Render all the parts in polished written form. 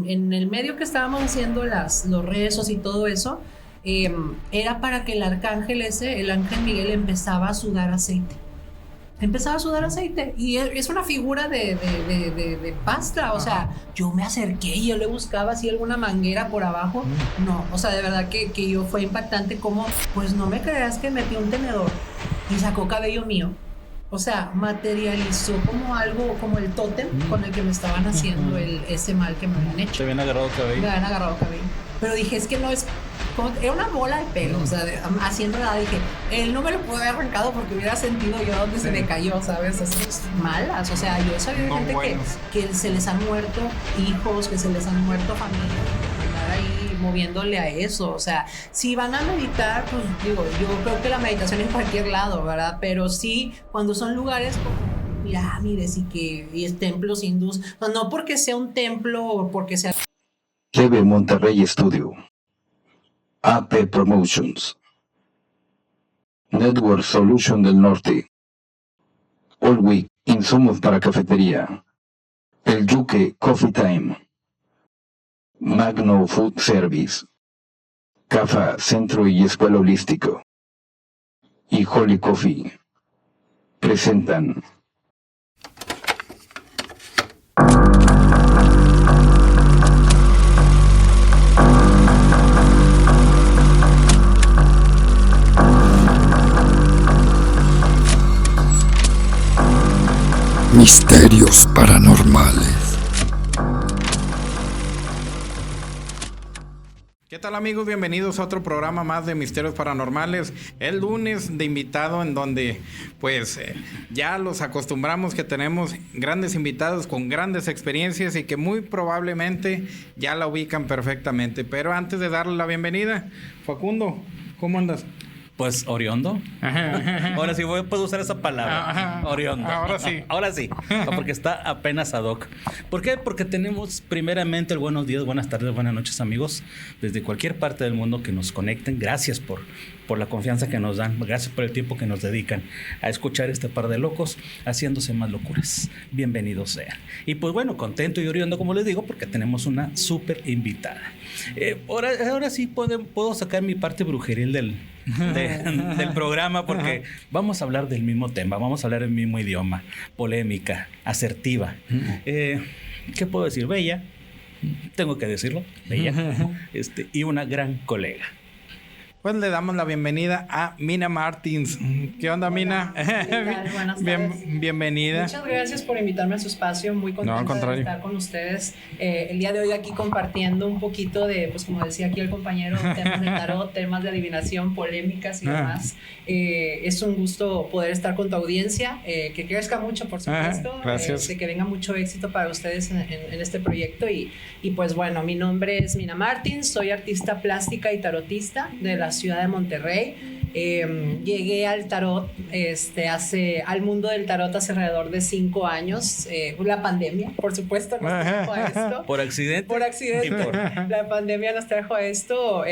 en el medio que estábamos haciendo los rezos y todo eso, era para que el ángel Miguel, empezaba a sudar aceite. Y es una figura de pasta. O sea, yo me acerqué y yo le buscaba así alguna manguera por abajo. No, o sea, de verdad que yo fue impactante como, pues no me creas que metió un tenedor y sacó cabello mío. O sea, materializó como algo, como el tótem con el que me estaban haciendo ese mal que me habían hecho. Te habían agarrado cabello. Me habían agarrado cabello. Pero dije, es que no es... Era una bola de pelo, o sea, haciendo nada, dije, él no me lo pudo haber arrancado porque hubiera sentido yo dónde se me cayó, ¿sabes? Esas malas, o sea, yo he sabido de gente que se les han muerto hijos, que se les han muerto familias, andar ahí moviéndole a eso. O sea, si van a meditar, pues digo, yo creo que la meditación en cualquier lado, ¿verdad? Pero sí, cuando son lugares como pirámides y templos hindús, no porque sea un templo o porque sea... TV Monterrey Studio, AP Promotions, Network Solution del Norte, All Week, insumos para cafetería, El Yuque Coffee Time, Magno Food Service, CAFA Centro y Escuela Holístico y Holy Coffee presentan Misterios Paranormales. ¿Qué tal, amigos? Bienvenidos a otro programa más de Misterios Paranormales. El lunes de invitado, en donde pues ya los acostumbramos que tenemos grandes invitados con grandes experiencias y que muy probablemente ya la ubican perfectamente. Pero antes de darle la bienvenida, Facundo, ¿cómo andas? Pues oriondo. Ahora sí puedo usar esa palabra. Oriondo. Ahora sí. Ahora sí. Porque está apenas ad hoc. ¿Por qué? Porque tenemos primeramente el buenos días, buenas tardes, buenas noches, amigos, desde cualquier parte del mundo que nos conecten. Gracias por la confianza que nos dan. Gracias por el tiempo que nos dedican a escuchar este par de locos haciéndose más locuras. Bienvenidos sean. Y pues bueno, contento y oriondo, como les digo, porque tenemos una súper invitada. Ahora sí puedo sacar mi parte brujeril del programa, porque vamos a hablar del mismo tema, vamos a hablar el mismo idioma, polémica, asertiva. ¿Qué puedo decir? Bella, tengo que decirlo, bella, y una gran colega. Pues le damos la bienvenida a Mina Martins. ¿Qué onda, Mina? Buenas tardes. Bienvenida. Muchas gracias por invitarme a su espacio. Muy contenta de estar con ustedes. El día de hoy aquí compartiendo un poquito de, pues como decía aquí el compañero, temas de tarot, temas de adivinación, polémicas y demás. Es un gusto poder estar con tu audiencia. Que crezca mucho, por supuesto. Gracias. Que venga mucho éxito para ustedes en este proyecto. Y pues bueno, mi nombre es Mina Martins. Soy artista plástica y tarotista de la ciudad de Monterrey. Llegué al tarot, al mundo del tarot hace alrededor de 5 años. La pandemia, por supuesto, nos trajo a esto. ¿Por accidente? Por accidente. La pandemia nos trajo a esto.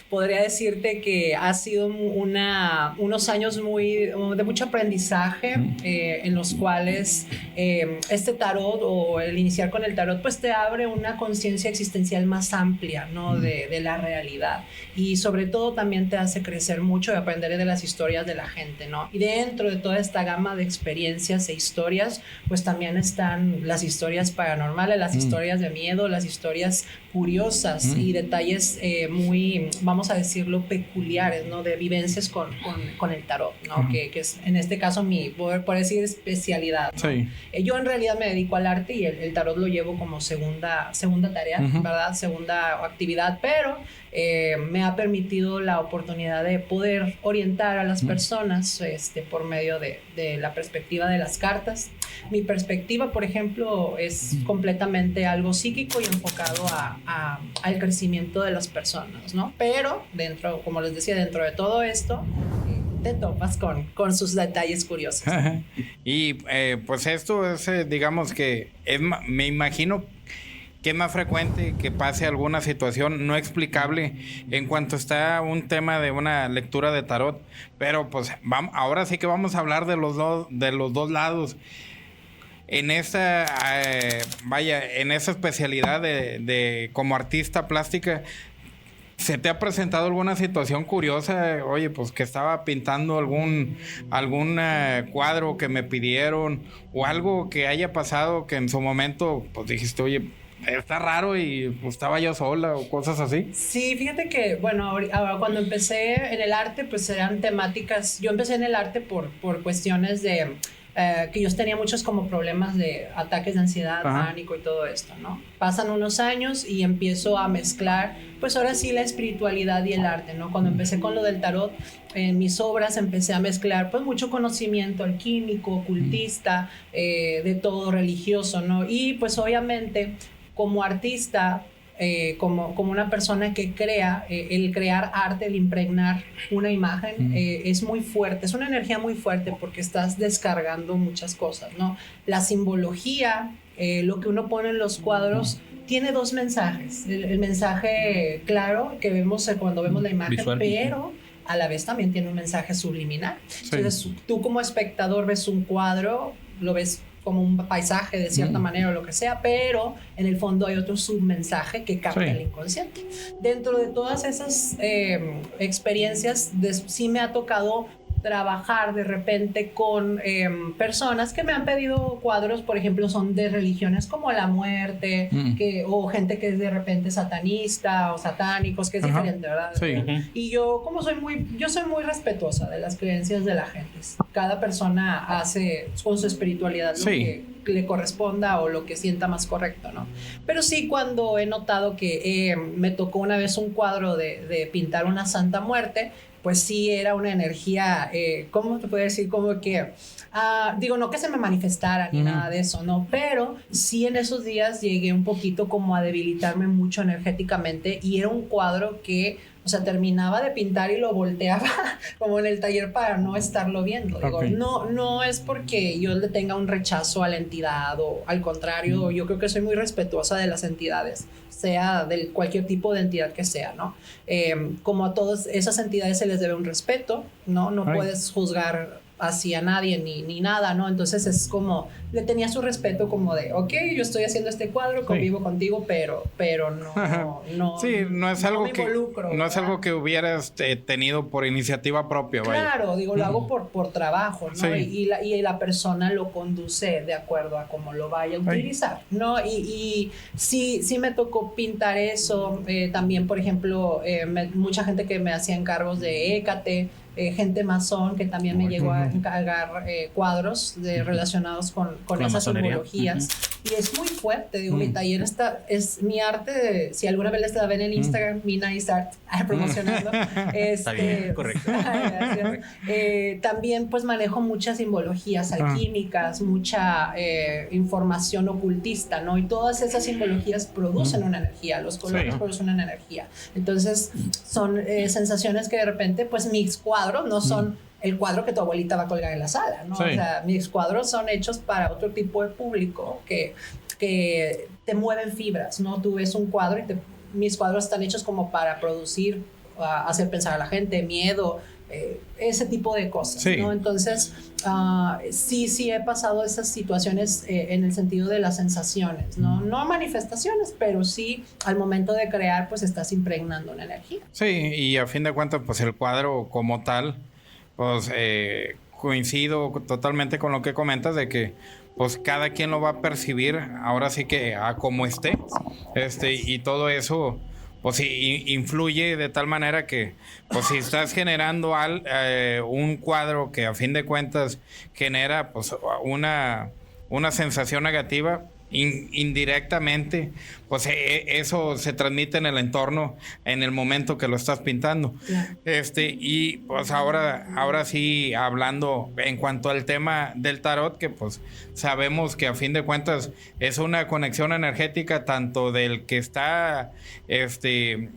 Podría decirte que ha sido unos años de mucho aprendizaje, en los cuales este tarot o el iniciar con el tarot pues te abre una conciencia existencial más amplia, ¿no? de la realidad, y sobre todo también te hace crecer mucho y aprender de las historias de la gente, ¿no? Y dentro de toda esta gama de experiencias e historias, pues también están las historias paranormales, las historias de miedo, las historias curiosas y detalles muy, vamos a decirlo, peculiares, ¿no? De vivencias con el tarot, ¿no? Que es en este caso mi, por decir, especialidad, ¿no? Sí. Yo en realidad me dedico al arte y el tarot lo llevo como segunda tarea, ¿verdad? Segunda actividad, pero me ha permitido la oportunidad de poder orientar a las personas por medio de la perspectiva de las cartas. Mi perspectiva, por ejemplo, es completamente algo psíquico y enfocado al crecimiento de las personas, ¿no? Pero dentro, como les decía, dentro de todo esto te topas con sus detalles curiosos. Y pues esto es, digamos que me imagino que es más frecuente que pase alguna situación no explicable en cuanto está un tema de una lectura de tarot. Pero pues ahora sí que vamos a hablar de los dos lados. en esa, en esa especialidad de como artista plástica, ¿se te ha presentado alguna situación curiosa? Oye, pues que estaba pintando algún cuadro que me pidieron o algo que haya pasado que en su momento pues dijiste, oye, está raro y pues estaba yo sola o cosas así. Sí, fíjate que, bueno, ahora cuando empecé en el arte, pues eran temáticas. Yo empecé en el arte por cuestiones de que yo tenía muchos como problemas de ataques de ansiedad, pánico y todo esto, ¿no? Pasan unos años y empiezo a mezclar, pues ahora sí, la espiritualidad y el arte, ¿no? Cuando empecé con lo del tarot, en mis obras empecé a mezclar pues mucho conocimiento alquímico, ocultista, de todo religioso, ¿no? Y pues obviamente como artista, como una persona que crea, el crear arte, el impregnar una imagen, es muy fuerte, es una energía muy fuerte porque estás descargando muchas cosas, ¿no? La simbología, lo que uno pone en los cuadros, tiene dos mensajes. El mensaje claro que vemos cuando vemos la imagen, visual, pero a la vez también tiene un mensaje subliminal. Sí. Entonces tú como espectador ves un cuadro, lo ves como un paisaje de cierta manera o lo que sea, pero en el fondo hay otro submensaje que capta el inconsciente. Dentro de todas esas experiencias, sí me ha tocado trabajar de repente con personas que me han pedido cuadros, por ejemplo, son de religiones como la muerte, o gente que es de repente satanista o satánicos, que es diferente, ¿verdad? Sí. Y yo soy muy respetuosa de las creencias de la gente. Cada persona hace con su espiritualidad lo que le corresponda o lo que sienta más correcto, ¿no? Pero sí, cuando he notado que me tocó una vez un cuadro de pintar una Santa Muerte, pues sí era una energía, ¿cómo te puedo decir? Como que, digo, no que se me manifestara ni nada de eso, ¿no? Pero sí en esos días llegué un poquito como a debilitarme mucho energéticamente y era un cuadro que, o sea, terminaba de pintar y lo volteaba como en el taller para no estarlo viendo. Digo, no es porque yo le tenga un rechazo a la entidad o al contrario, yo creo que soy muy respetuosa de las entidades, sea de cualquier tipo de entidad que sea, ¿no? Como a todas esas entidades se les debe un respeto, ¿no? No puedes juzgar hacia nadie ni nada, ¿no? Entonces es como, le tenía su respeto como de, ok, yo estoy haciendo este cuadro, convivo contigo, pero no sí, no es algo me involucro, no es algo que hubieras tenido por iniciativa propia, claro, digo, lo hago por trabajo, ¿no? Y la persona lo conduce de acuerdo a cómo lo vaya a utilizar, ¿no? Y sí me tocó pintar eso, también, por ejemplo, mucha gente que me hacía encargos de Hécate, gente masón que también me llegó a encargar cuadros relacionados con esas simbologías. Y es muy fuerte, digo, mi taller es mi arte, si alguna vez la ven en Instagram, mi Nice Art, promocionando. Está bien, correcto. También pues manejo muchas simbologías alquímicas, mucha información ocultista, ¿no? Y todas esas simbologías producen una energía, los colores producen una energía. Entonces son sensaciones que de repente pues mis cuadros no son el cuadro que tu abuelita va a colgar en la sala, ¿no? O sea, mis cuadros son hechos para otro tipo de público que te mueven fibras, ¿no? Tú ves un cuadro y mis cuadros están hechos como para producir, hacer pensar a la gente, miedo, ese tipo de cosas, ¿no? Entonces, sí he pasado esas situaciones en el sentido de las sensaciones, ¿no? No manifestaciones, pero sí al momento de crear, pues estás impregnando una energía. Sí, y a fin de cuentas, pues el cuadro como tal, pues coincido totalmente con lo que comentas de que pues cada quien lo va a percibir ahora sí que a como esté, y todo eso pues influye de tal manera que pues si estás generando un cuadro que a fin de cuentas genera pues una sensación negativa, indirectamente pues eso se transmite en el entorno en el momento que lo estás pintando. Y pues ahora sí, hablando en cuanto al tema del tarot, que pues sabemos que a fin de cuentas es una conexión energética tanto del que está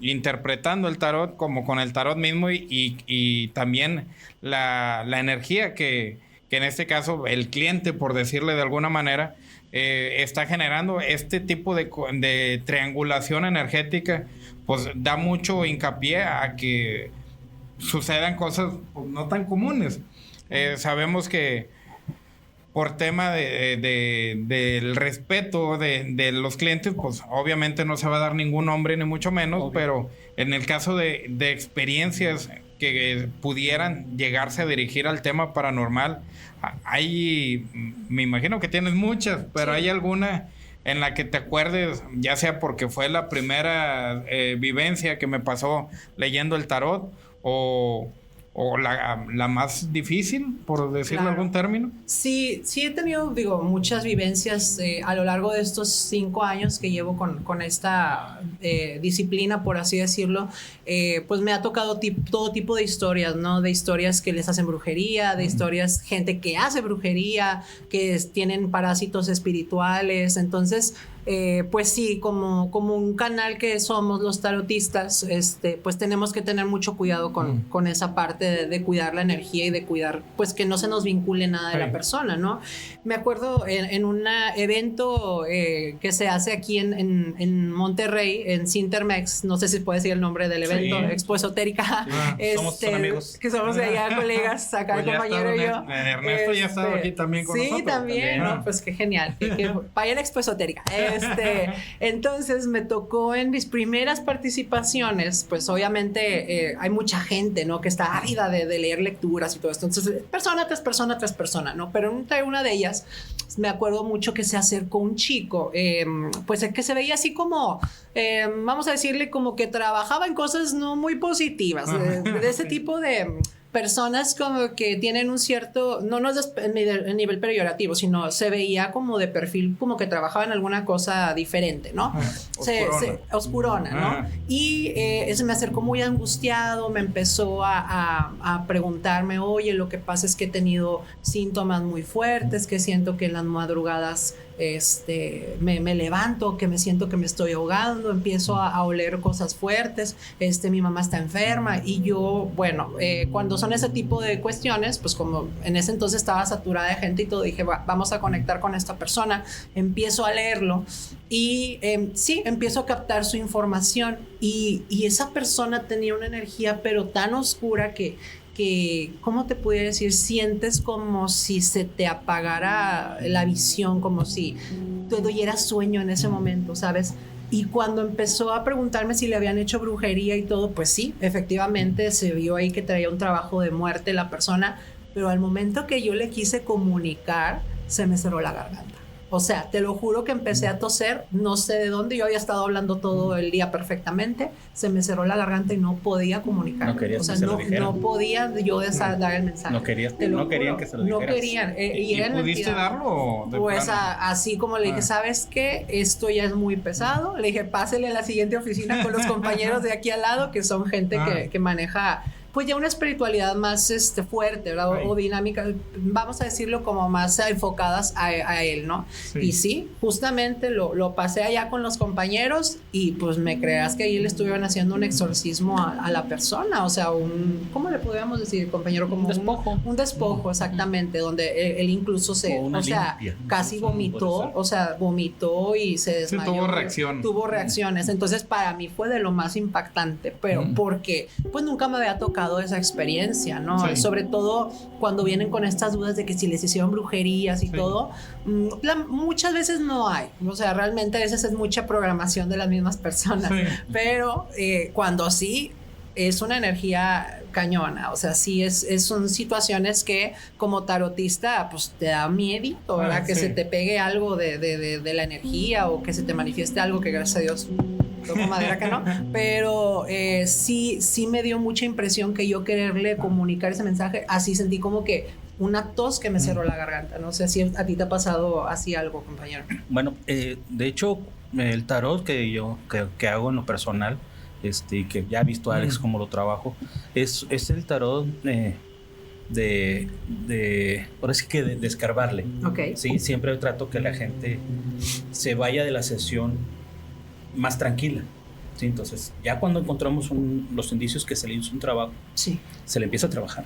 interpretando el tarot como con el tarot mismo y también la energía que en este caso el cliente, por decirle de alguna manera, está generando este tipo de triangulación energética, pues da mucho hincapié a que sucedan cosas pues, no tan comunes. Sabemos que por tema del respeto de los clientes, pues obviamente no se va a dar ningún nombre ni mucho menos, obvio. Pero en el caso de experiencias que pudieran llegarse a dirigir al tema paranormal, hay, me imagino que tienes muchas, pero sí. ¿Hay alguna en la que te acuerdes, ya sea porque fue la primera vivencia que me pasó leyendo el tarot, o la más difícil, por decirlo algún término? Sí, sí he tenido, muchas vivencias a lo largo de estos 5 años que llevo con esta disciplina, por así decirlo. Pues me ha tocado todo tipo de historias, ¿no? De historias que les hacen brujería, de historias, gente que hace brujería, que tienen parásitos espirituales. Entonces, pues sí, como un canal que somos los tarotistas, pues tenemos que tener mucho cuidado con esa parte de cuidar la energía y de cuidar, pues que no se nos vincule nada de la persona, ¿no? Me acuerdo en un evento que se hace aquí en Monterrey, en Cintermex, no sé si puede decir el nombre del evento, sí. Expo Esotérica. Somos amigos. Que somos allá colegas, acá el compañero y yo. Ernesto ya estaba aquí también con nosotros. Sí, también, ¿no? Pues qué genial. Que vayan a Expo Esotérica. Entonces me tocó en mis primeras participaciones, pues obviamente hay mucha gente, ¿no? Que está ávida de leer lecturas y todo esto. Entonces, persona tras persona, ¿no? Pero entre una de ellas, me acuerdo mucho que se acercó un chico, pues que se veía así como, vamos a decirle como que trabajaba en cosas no muy positivas, de ese tipo de personas como que tienen un cierto, no es en nivel peyorativo, sino se veía como de perfil, como que trabajaba en alguna cosa diferente, ¿no? Oscurona, ¿no? Y se me acercó muy angustiado, me empezó a preguntarme, oye, lo que pasa es que he tenido síntomas muy fuertes, que siento que en las madrugadas me levanto, que me siento que me estoy ahogando, empiezo a oler cosas fuertes, mi mamá está enferma, y yo, bueno, cuando son ese tipo de cuestiones, pues como en ese entonces estaba saturada de gente y todo, dije, vamos a conectar con esta persona, empiezo a leerlo y sí, empiezo a captar su información y esa persona tenía una energía pero tan oscura que ¿cómo te pudiera decir? Sientes como si se te apagara la visión, como si te diera sueño en ese momento, ¿sabes? Y cuando empezó a preguntarme si le habían hecho brujería y todo, pues sí, efectivamente se vio ahí que traía un trabajo de muerte la persona, pero al momento que yo le quise comunicar, se me cerró la garganta. O sea, te lo juro que empecé a toser, no sé de dónde, yo había estado hablando todo el día perfectamente, se me cerró la garganta y no podía comunicar. No querías, o sea, que se lo dijeran. No podía yo dar el mensaje. No querían que se lo dijeras. No querían. ¿Y pudiste darlo? Pues así como le dije, ¿sabes qué? Esto ya es muy pesado. Le dije, pásele a la siguiente oficina con los compañeros de aquí al lado, que son gente que maneja pues ya una espiritualidad más fuerte, ¿verdad? O dinámica, vamos a decirlo como más enfocadas a él, ¿no? Sí. Y sí, justamente lo pasé allá con los compañeros y pues me creas que ahí le estuvieron haciendo un exorcismo a la persona, o sea, ¿cómo le podríamos decir, compañero? Como un despojo, exactamente, donde él incluso casi vomitó, vomitó y se desmayó. Tuvo reacciones, entonces para mí fue de lo más impactante, pero porque pues nunca me había tocado esa experiencia, ¿no? Sí. Sobre todo cuando vienen con estas dudas de que si les hicieron brujerías y todo, muchas veces no hay, o sea, realmente a veces es mucha programación de las mismas personas, pero cuando sí, es una energía cañona, o sea, sí son situaciones que como tarotista pues te da miedito, ¿verdad? Que se te pegue algo de la energía o que se te manifieste algo que gracias a Dios toco madera que no, pero sí me dio mucha impresión que yo quererle comunicar ese mensaje, así sentí como que una tos que me cerró la garganta. No sé si a ti te ha pasado así algo, compañero. Bueno, de hecho, el tarot que hago en lo personal, que ya ha visto a Alex cómo lo trabajo, es el tarot ahora sí que de escarbarle. Okay. Sí, siempre trato que la gente se vaya de la sesión más tranquila, ¿sí? Entonces ya cuando encontramos los indicios que se le hizo un trabajo, se le empieza a trabajar,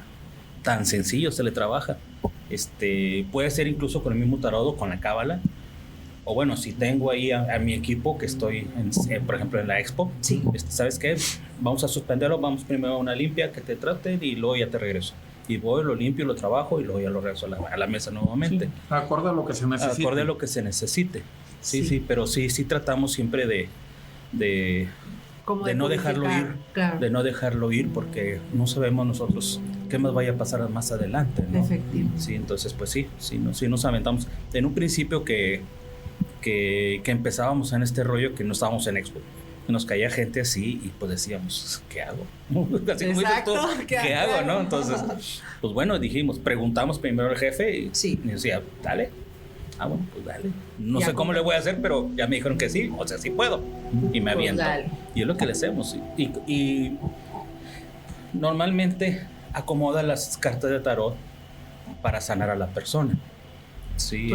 tan sencillo se le trabaja, puede ser incluso con el mismo tarot o con la cábala, o bueno, si tengo ahí a mi equipo que estoy por ejemplo en la expo, ¿sabes qué? Vamos a suspenderlo, vamos primero a una limpia que te traten y luego ya te regreso. y voy, lo limpio, lo trabajo y luego ya lo regreso a la mesa nuevamente. Sí, acorde a lo que se necesite. Acorde a lo que se necesite. Sí, pero sí tratamos siempre de no dejarlo ir, claro. de no dejarlo ir, porque no sabemos nosotros qué más vaya a pasar más adelante, ¿no? Efectivo. Sí, entonces pues sí nos aventamos. En un principio que empezábamos en este rollo, que no estábamos en Expo, nos caía gente así y pues decíamos, ¿qué hago? Así como dices tú, ¿qué hago, no? Entonces, pues bueno, preguntamos primero al jefe y decía, dale. Ah, bueno, pues dale. No sé cómo le voy a hacer, pero ya me dijeron que sí, o sea, sí puedo. Y me aviento. Dale. Y es lo que le hacemos. Y normalmente acomoda las cartas de tarot para sanar a la persona. Sí,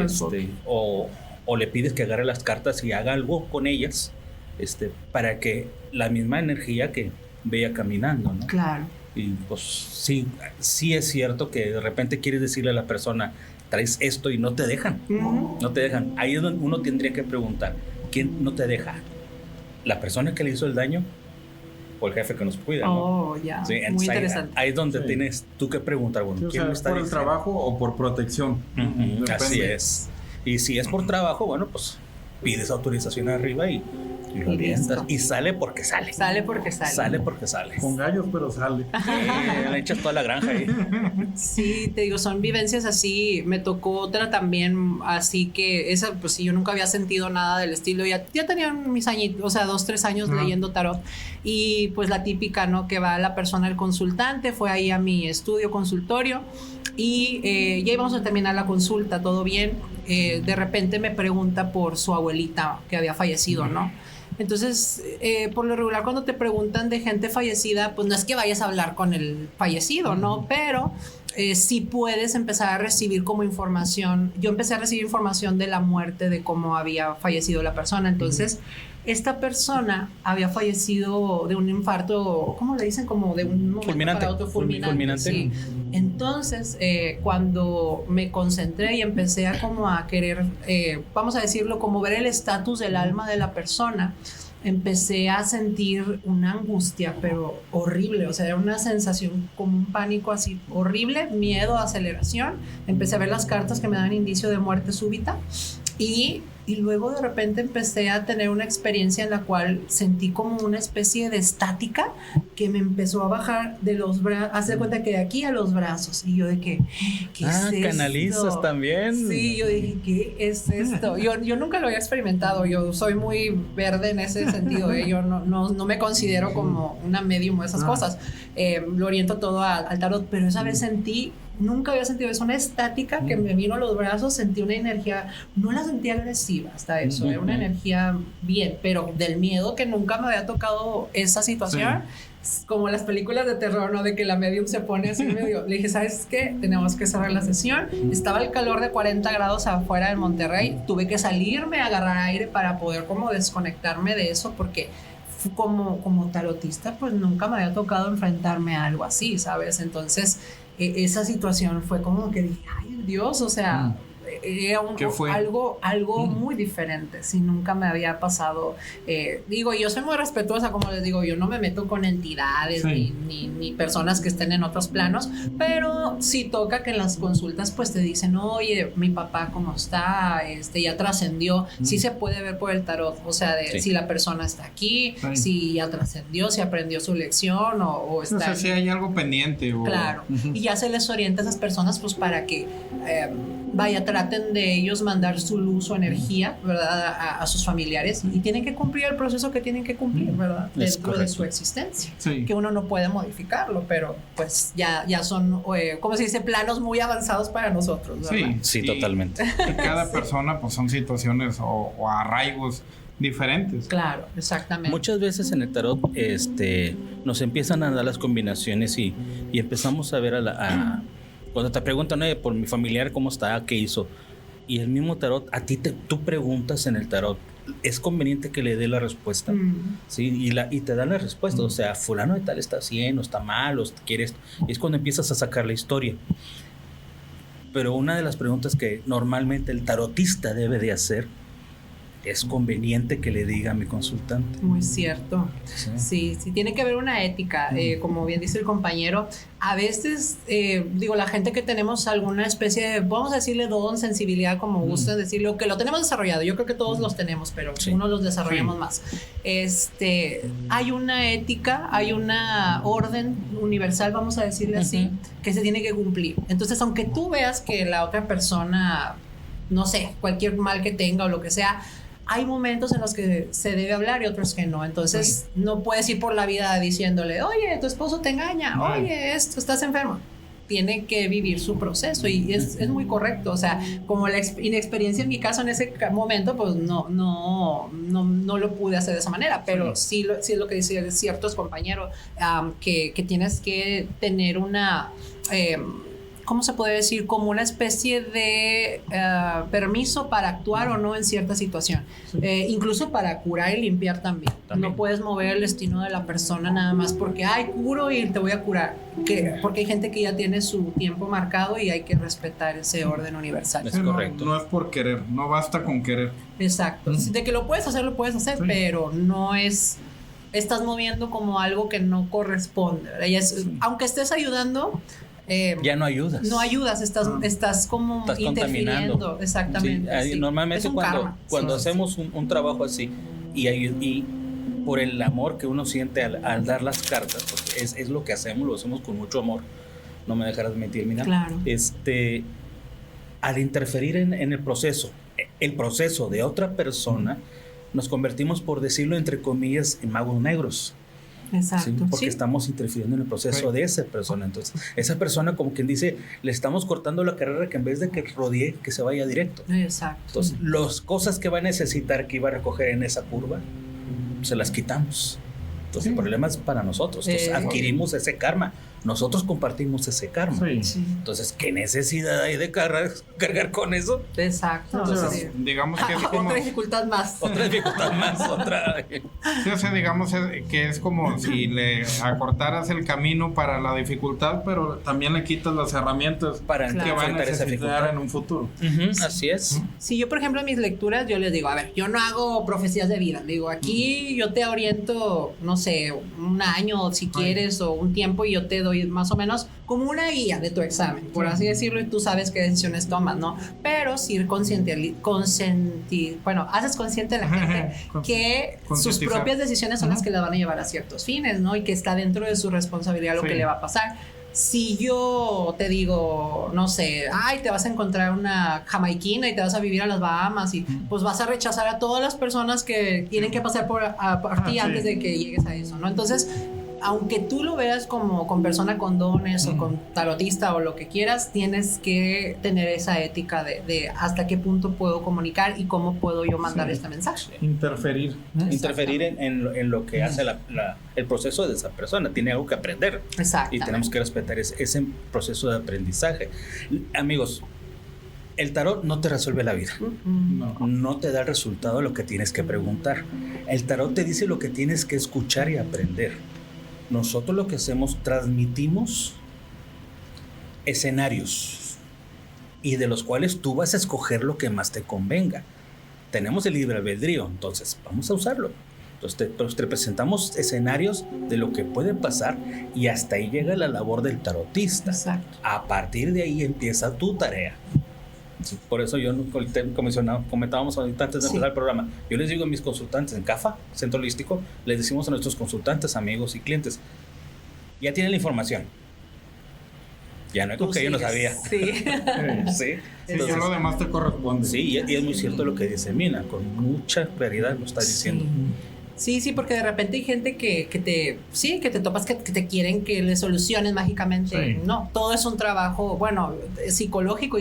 o le pides que agarre las cartas y haga algo con ellas, para que la misma energía que vaya caminando, ¿no? Claro. Y pues sí es cierto que de repente quieres decirle a la persona, traes esto y no te dejan. No te dejan. Ahí es donde uno tendría que preguntar, ¿quién no te deja? ¿La persona que le hizo el daño o el jefe que nos cuida? Oh, ¿no? Ya. Sí, muy interesante. Ahí es donde tienes tú que preguntar, bueno, ¿quién me está por diciendo? el trabajo o por protección. Así es. Y si es por trabajo, bueno, pues pides autorización arriba y lo avientas. Y sale porque sale. Sale porque sale. Sale porque sale. Con gallos, pero sale. Le echas toda la granja ahí. Sí, te digo, son vivencias así. Me tocó otra también, así que esa, pues sí, yo nunca había sentido nada del estilo. Ya tenía mis añitos, o sea, 2-3 años leyendo tarot. Y pues la típica, ¿no? Que va la persona, el consultante, fue ahí a mi estudio consultorio. Y ya íbamos a terminar la consulta, todo bien. De repente me pregunta por su abuelita que había fallecido, ¿no? Entonces, por lo regular, cuando te preguntan de gente fallecida, pues no es que vayas a hablar con el fallecido, ¿no? Pero sí puedes empezar a recibir como información. Yo empecé a recibir información de la muerte, de cómo había fallecido la persona. Entonces, esta persona había fallecido de un infarto, ¿cómo le dicen? Como de un momento fulminante. para otro, fulminante. Sí. Entonces, cuando me concentré y empecé a como a querer, vamos a decirlo, como ver el estatus del alma de la persona, empecé a sentir una angustia, pero horrible. O sea, era una sensación como un pánico así horrible, miedo, aceleración. Empecé a ver las cartas que me dan indicio de muerte súbita y luego de repente empecé a tener una experiencia en la cual sentí como una especie de estática que me empezó a bajar de los brazos, haz de cuenta que de aquí a los brazos, y yo de que, ¿qué es esto? ¿Canalizas también? Sí, yo dije, ¿qué es esto? Yo nunca lo había experimentado, yo soy muy verde en ese sentido, yo no me considero como una medium o esas cosas, lo oriento todo al tarot, pero esa vez sentí, nunca había sentido eso, una estática que me vino a los brazos, sentí una energía, no la sentí agresiva hasta eso, era una energía bien, pero del miedo que nunca me había tocado esa situación, como las películas de terror, ¿no? De que la medium se pone así medio, le dije, ¿sabes qué? Tenemos que cerrar la sesión, estaba el calor de 40 grados afuera de Monterrey, tuve que salirme a agarrar aire para poder como desconectarme de eso, porque como tarotista, pues nunca me había tocado enfrentarme a algo así, ¿sabes? Entonces, esa situación fue como que dije, ay Dios, o sea, era algo muy diferente, si nunca me había pasado. Digo, yo soy muy respetuosa, como les digo, yo no me meto con entidades ni personas que estén en otros planos, pero sí toca que en las consultas pues te dicen, oye, mi papá cómo está, ya trascendió, sí se puede ver por el tarot, o sea, si la persona está aquí, si ya trascendió, si aprendió su lección o está... O sea, si hay algo pendiente. Claro, y ya se les orienta a esas personas pues para que traten de ellos mandar su luz, su energía, ¿verdad? A sus familiares, y tienen que cumplir el proceso que tienen que cumplir, ¿verdad? Dentro de su existencia, que uno no puede modificarlo, pero pues ya son, ¿cómo se dice? Planos muy avanzados para nosotros, ¿verdad? Sí, totalmente. Cada persona pues son situaciones o arraigos diferentes. Claro, exactamente. Muchas veces en el tarot nos empiezan a dar las combinaciones y empezamos a ver cuando te preguntan, por mi familiar cómo está, qué hizo, y el mismo tarot, a ti tú preguntas en el tarot, ¿es conveniente que le dé la respuesta? ¿Sí? Y te dan la respuesta, o sea, fulano de tal está bien, o está mal, o quiere esto, y es cuando empiezas a sacar la historia. Pero una de las preguntas que normalmente el tarotista debe de hacer es conveniente que le diga a mi consultante. Muy cierto. Sí, tiene que haber una ética, como bien dice el compañero. A veces, digo, la gente que tenemos alguna especie de, vamos a decirle don, sensibilidad, como gusta decirlo, que lo tenemos desarrollado. Yo creo que todos los tenemos, pero unos los desarrollamos más. Hay una ética, hay una orden universal, vamos a decirle así, que se tiene que cumplir. Entonces, aunque tú veas que la otra persona, no sé, cualquier mal que tenga o lo que sea, hay momentos en los que se debe hablar y otros que no. Entonces, no puedes ir por la vida diciéndole, oye, tu esposo te engaña, oye, estás enfermo. Tiene que vivir su proceso y es muy correcto. O sea, como la inexperiencia en mi caso en ese momento, pues no lo pude hacer de esa manera, pero sí es lo que dicen ciertos compañeros, que tienes que tener una... ¿cómo se puede decir? Como una especie de permiso para actuar o no en cierta situación. Incluso para curar y limpiar también. No puedes mover el destino de la persona nada más porque, curo y te voy a curar. Porque hay gente que ya tiene su tiempo marcado y hay que respetar ese orden universal. Es correcto. No es por querer, no basta con querer. Exacto. De que lo puedes hacer, pero no es... Estás moviendo como algo que no corresponde. Aunque estés ayudando... ya no ayudas. No ayudas, estás como interfiriendo. Exactamente. Sí. Normalmente cuando hacemos un trabajo así y por el amor que uno siente al dar las cartas, porque es lo que hacemos, lo hacemos con mucho amor. No me dejarás mentir, mira. Claro. Al interferir en el proceso de otra persona, nos convertimos, por decirlo entre comillas, en magos negros. Exacto. ¿Sí? Porque estamos interfiriendo en el proceso de esa persona. Entonces, esa persona, como quien dice, le estamos cortando la carrera, que en vez de que rodee, que se vaya directo. Exacto. Entonces, las cosas que va a necesitar, que iba a recoger en esa curva, se las quitamos. Entonces, el problema es para nosotros. Entonces, adquirimos ese karma. Nosotros compartimos ese karma. Entonces, ¿qué necesidad hay de cargar con eso? Exacto. Entonces, digamos que es como... Otra dificultad más. Sí, o sea, digamos que es como si le acortaras el camino para la dificultad, pero también le quitas las herramientas para que van a necesitar en un futuro. Así es. Sí, yo, por ejemplo, en mis lecturas, yo les digo, a ver, yo no hago profecías de vida. Digo, aquí yo te oriento, no sé, un año si quieres o un tiempo, y yo te doy más o menos como una guía de tu examen, por así decirlo, y tú sabes qué decisiones tomas, ¿no? Pero sí haces consciente a la gente que sus propias decisiones son las que le van a llevar a ciertos fines, ¿no? Y que está dentro de su responsabilidad lo que le va a pasar. Si yo te digo, no sé, te vas a encontrar una jamaiquina y te vas a vivir a las Bahamas, y pues vas a rechazar a todas las personas que tienen que pasar por ti antes de que llegues a eso, ¿no? Entonces, aunque tú lo veas como con persona con dones o con tarotista o lo que quieras, tienes que tener esa ética de hasta qué punto puedo comunicar y cómo puedo yo mandar este mensaje. Interferir en lo que hace el proceso de esa persona. Tiene algo que aprender. Exacto. Y tenemos que respetar ese proceso de aprendizaje. Amigos, el tarot no te resuelve la vida. No te da el resultado de lo que tienes que preguntar. El tarot te dice lo que tienes que escuchar y aprender. Nosotros lo que hacemos, transmitimos escenarios y de los cuales tú vas a escoger lo que más te convenga. Tenemos el libre albedrío, entonces vamos a usarlo. Entonces te presentamos escenarios de lo que puede pasar, y hasta ahí llega la labor del tarotista. Exacto. A partir de ahí empieza tu tarea. Sí, por eso yo comentábamos ahorita antes de empezar el programa, yo les digo a mis consultantes en CAFA, Centro Holístico, les decimos a nuestros consultantes, amigos y clientes, ya tienen la información, ya no es como que yo no sabía. Sí. Entonces, ya lo demás te corresponde. Sí, y es muy cierto lo que dice Mina, con mucha claridad lo está diciendo. Sí, porque de repente hay gente que te topas, que te quieren que le soluciones mágicamente. No, todo es un trabajo, psicológico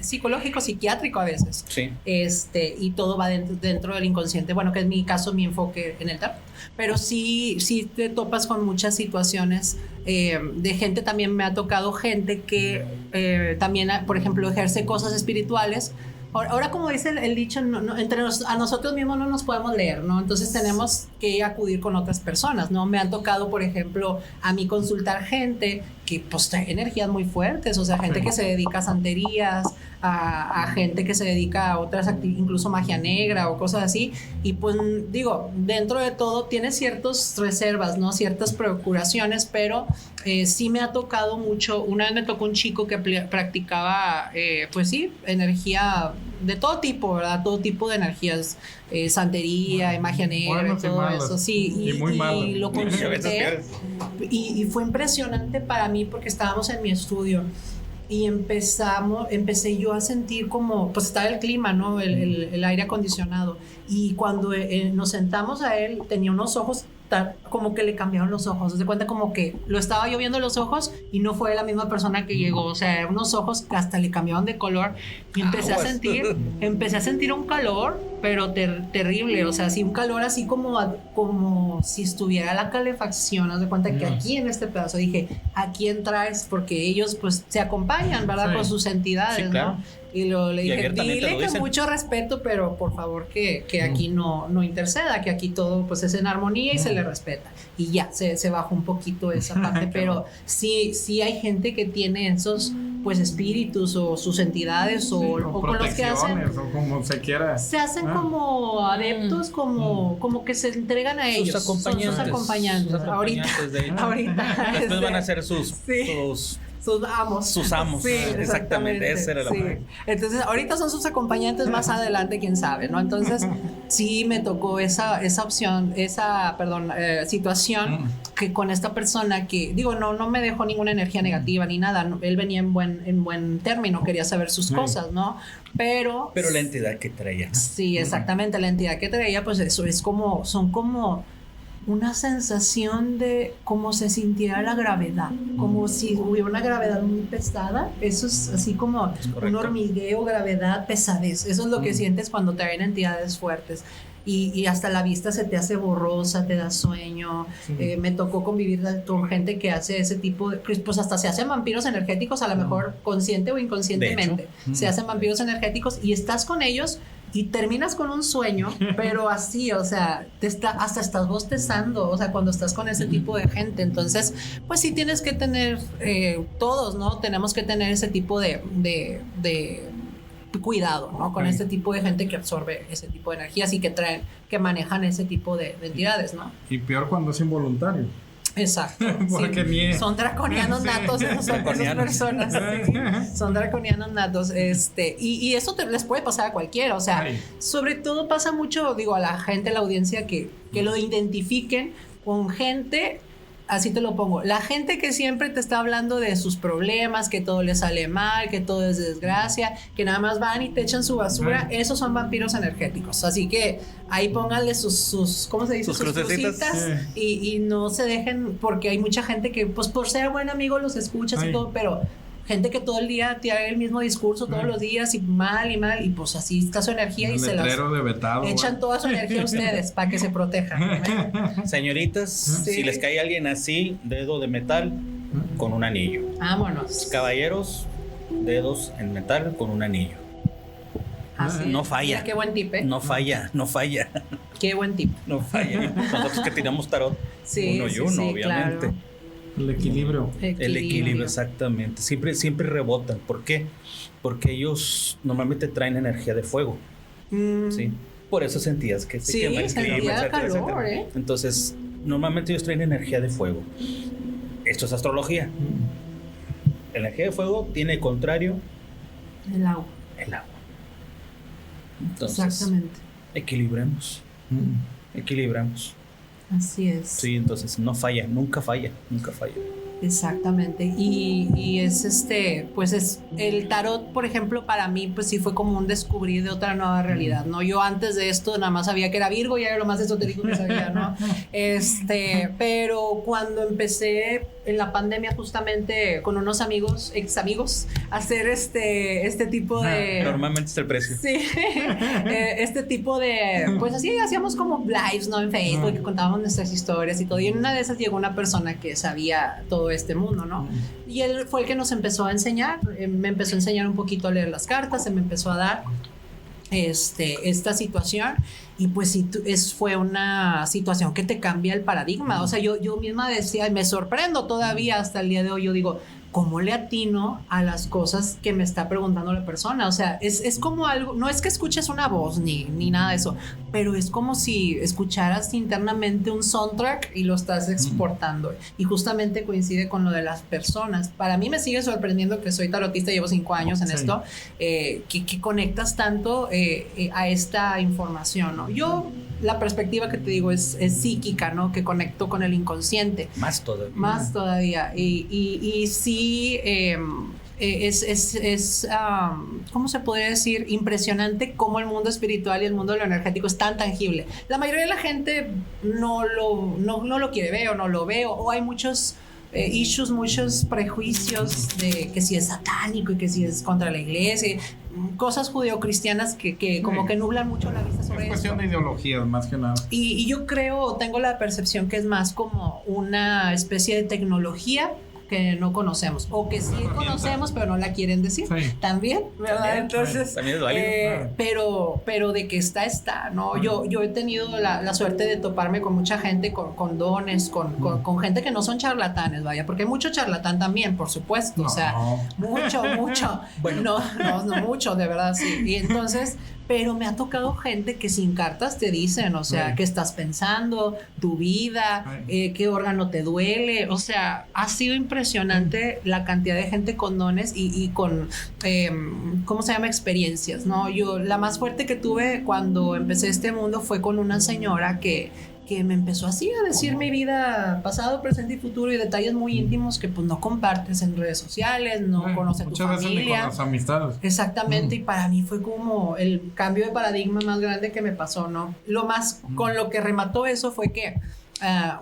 psicológico, psiquiátrico a veces. Sí. Y todo va dentro del inconsciente. Bueno, que es mi caso, mi enfoque en el tarot. Pero sí te topas con muchas situaciones de gente. También me ha tocado gente que también, por ejemplo, ejerce cosas espirituales. Ahora, como dice el dicho, a nosotros mismos no nos podemos leer, ¿no? Entonces tenemos que acudir con otras personas, ¿no? Me han tocado, por ejemplo, a mí consultar gente pues trae energías muy fuertes, o sea, gente que se dedica a santerías, a gente que se dedica a otras incluso magia negra o cosas así, y pues digo, dentro de todo tiene ciertas reservas, ¿no? Ciertas procuraciones, pero sí me ha tocado mucho. Una vez me tocó un chico que practicaba, pues sí, energía de todo tipo, ¿verdad? Todo tipo de energías, santería, magia negra y todo eso, sí, y lo consulté, y fue impresionante para mí porque estábamos en mi estudio y empecé yo a sentir como, pues estaba el clima, ¿no? El aire acondicionado, y cuando nos sentamos a él, tenía unos ojos como que le cambiaron los ojos, se cuenta como que lo estaba yo viendo los ojos y no fue la misma persona que llegó, o sea, unos ojos que hasta le cambiaron de color, y empecé a sentir un calor, pero terrible, o sea, así un calor así como si estuviera la calefacción, haz de cuenta que aquí en este pedazo dije, ¿a quién traes? Porque ellos pues se acompañan, ¿verdad? Sí. Con sus entidades, sí, claro. ¿No? Y le dije, dile que mucho respeto, pero por favor que aquí no interceda, que aquí todo pues es en armonía y se le respeta. Y ya, se bajó un poquito esa parte, pero sí hay gente que tiene esos pues espíritus o sus entidades o con los que hacen, o como se quiera. Se hacen como adeptos, como que se entregan a ellos. Sus acompañantes. Ahorita. Después van a ser sus amos. Sus amos. Sí, exactamente. Esa era la palabra. Entonces, ahorita son sus acompañantes, más adelante, quién sabe, ¿no? Entonces, sí me tocó esa situación que con esta persona que, digo, no me dejó ninguna energía negativa ni nada. No, él venía en buen término, quería saber sus cosas, ¿no? Pero la entidad que traía, ¿no? Sí, exactamente. La entidad que traía, pues eso son como una sensación de como se sintiera la gravedad, como si hubiera una gravedad muy pesada. Eso es así como un hormigueo, gravedad, pesadez. Eso es lo que sientes cuando te ven entidades fuertes. Y hasta la vista se te hace borrosa, te da sueño. Me tocó convivir con gente que hace ese tipo de, pues hasta se hacen vampiros energéticos, a lo mejor consciente o inconscientemente. Se hacen vampiros energéticos y estás con ellos y terminas con un sueño, pero así, o sea, hasta estás bostezando, o sea, cuando estás con ese tipo de gente. Entonces, pues sí tienes que tener, todos, ¿no? Tenemos que tener ese tipo de cuidado, ¿no? Con este tipo de gente que absorbe ese tipo de energías y que manejan ese tipo de entidades, ¿no? Y peor cuando es involuntario. Exacto. Porque sí. Son draconianos natos esas personas. Sí. Son draconianos natos. Y eso les puede pasar a cualquiera. O sea, sobre todo pasa mucho, digo, a la gente, a la audiencia, que lo identifiquen con gente. Así te lo pongo, la gente que siempre te está hablando de sus problemas, que todo les sale mal, que todo es desgracia, que nada más van y te echan su basura, esos son vampiros energéticos. Así que ahí pónganle sus ¿cómo se dice? Sus crucitas, y no se dejen, porque hay mucha gente que, pues por ser buen amigo los escuchas y todo, pero gente que todo el día tiene el mismo discurso todos los días y mal, y pues así está su energía y se las de vetado, echan toda su energía a ustedes para que se protejan. Señoritas, si les cae alguien así, dedo de metal con un anillo. Vámonos. Caballeros, dedos en metal con un anillo. Así no falla. Mira, qué buen tip, ¿eh? No falla. Qué buen tip. No falla. Nosotros que tiramos tarot, uno y uno, obviamente. Claro. El equilibrio, exactamente. Siempre rebotan. ¿Por qué? Porque ellos normalmente traen energía de fuego. ¿Sí? Por eso sentías que se quema el clima, calor, etcétera. Entonces, normalmente ellos traen energía de fuego. Esto es astrología. La energía de fuego tiene contrario el agua. Entonces, exactamente. Equilibramos. Así es. Sí, entonces nunca falla. Exactamente. Y es pues es el tarot, por ejemplo, para mí pues sí fue como un descubrir de otra nueva realidad, ¿no? Yo antes de esto nada más sabía que era Virgo y era lo más esotérico que sabía, ¿no? Pero cuando empecé en la pandemia justamente con unos ex amigos a hacer este tipo de... Normalmente es el precio. Sí. Este tipo de... Pues así hacíamos como lives, ¿no? En Facebook, que contábamos nuestras historias y todo. Y en una de esas llegó una persona que sabía todo este mundo, ¿no? Y él fue el que nos empezó a enseñar. Me empezó a enseñar un poquito a leer las cartas. Se me empezó a dar esta situación. y pues sí, fue una situación que te cambia el paradigma. O sea, yo misma decía, me sorprendo todavía hasta el día de hoy, yo digo, ¿cómo le atino a las cosas que me está preguntando la persona? O sea, es como algo, no es que escuches una voz ni nada de eso, pero es como si escucharas internamente un soundtrack y lo estás exportando. Y justamente coincide con lo de las personas. Para mí me sigue sorprendiendo, que soy tarotista, llevo 5 años en esto, que conectas tanto a esta información, ¿no? Yo, la perspectiva que te digo es psíquica, ¿no? Que conecto con el inconsciente. Más todavía. Más todavía. Y sí, ¿cómo se podría decir? Impresionante cómo el mundo espiritual y el mundo de lo energético es tan tangible. La mayoría de la gente no lo quiere ver o no lo ve, o hay muchos issues, muchos prejuicios de que si es satánico y que si es contra la iglesia, cosas judeocristianas que como que nublan mucho la vista sobre eso. Es cuestión de ideologías, más que nada. Y yo tengo la percepción que es más como una especie de tecnología que no conocemos, o que sí conocemos pero no la quieren decir. Sí. También, ¿verdad? Entonces, también es válido. Pero de que está, ¿no? Yo he tenido la suerte de toparme con mucha gente, con dones, con gente que no son charlatanes, vaya, porque hay mucho charlatán también, por supuesto, o sea, mucho. Bueno. No mucho, de verdad, sí. Y entonces, pero me ha tocado gente que sin cartas te dicen, o sea, qué estás pensando, tu vida, qué órgano te duele, o sea, ha sido impresionante la cantidad de gente con dones y con, ¿cómo se llama? Experiencias, ¿no? Yo, la más fuerte que tuve cuando empecé este mundo fue con una señora que me empezó así a decir mi vida, pasado, presente y futuro, y detalles muy íntimos que pues no compartes en redes sociales, no conoces tu familia. Muchas veces ni con las amistades. Exactamente, y para mí fue como el cambio de paradigma más grande que me pasó, ¿no? Lo más, con lo que remató eso fue que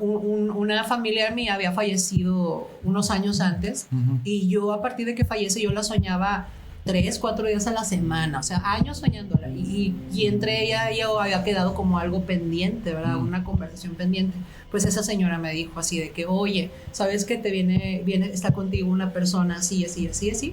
una familiar mía había fallecido unos años antes, y yo a partir de que fallece yo la soñaba 3-4 días a la semana, o sea, años soñándola, y entre ella y yo había quedado como algo pendiente, ¿verdad? Una conversación pendiente. Pues esa señora me dijo así de que, oye, ¿sabes que te viene, está contigo una persona así?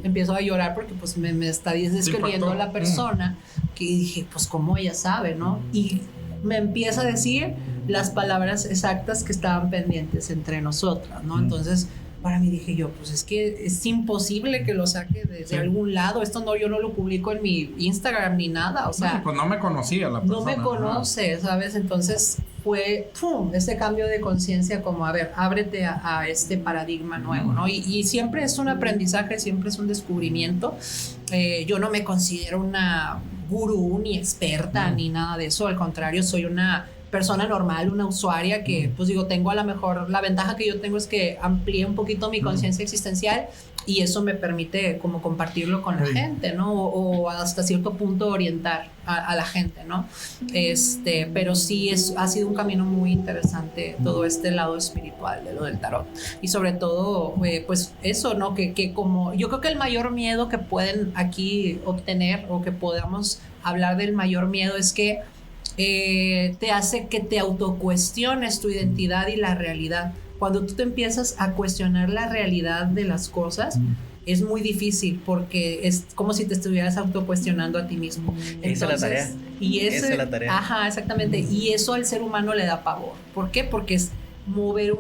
Empiezo a llorar porque pues me está describiendo la persona, que dije, pues cómo ella sabe, ¿no? Y me empieza a decir las palabras exactas que estaban pendientes entre nosotras, ¿no? Entonces, para mí dije yo, pues es que es imposible que lo saque de algún lado. Esto yo no lo publico en mi Instagram ni nada, o sea, pues no me conocía la persona. No me conoce, ¿sabes? Entonces fue ese cambio de conciencia, como a ver, ábrete a este paradigma nuevo, ¿no? Y siempre es un aprendizaje, siempre es un descubrimiento. Yo no me considero una gurú ni experta ni nada de eso, al contrario, soy una persona normal, una usuaria que, pues digo, tengo a lo mejor, la ventaja que yo tengo es que amplié un poquito mi conciencia existencial, y eso me permite como compartirlo con la gente, ¿no? O hasta cierto punto orientar a la gente, ¿no? Pero sí ha sido un camino muy interesante todo este lado espiritual de lo del tarot. Y sobre todo, pues eso, ¿no? Que como, yo creo que el mayor miedo que pueden aquí obtener, o que podamos hablar del mayor miedo, es que te hace que te autocuestiones tu identidad y la realidad. Cuando tú te empiezas a cuestionar la realidad de las cosas, es muy difícil, porque es como si te estuvieras autocuestionando a ti mismo. Entonces, esa es la tarea. Esa es la tarea. Ajá, exactamente. Y eso al ser humano le da pavor. ¿Por qué? Porque es mover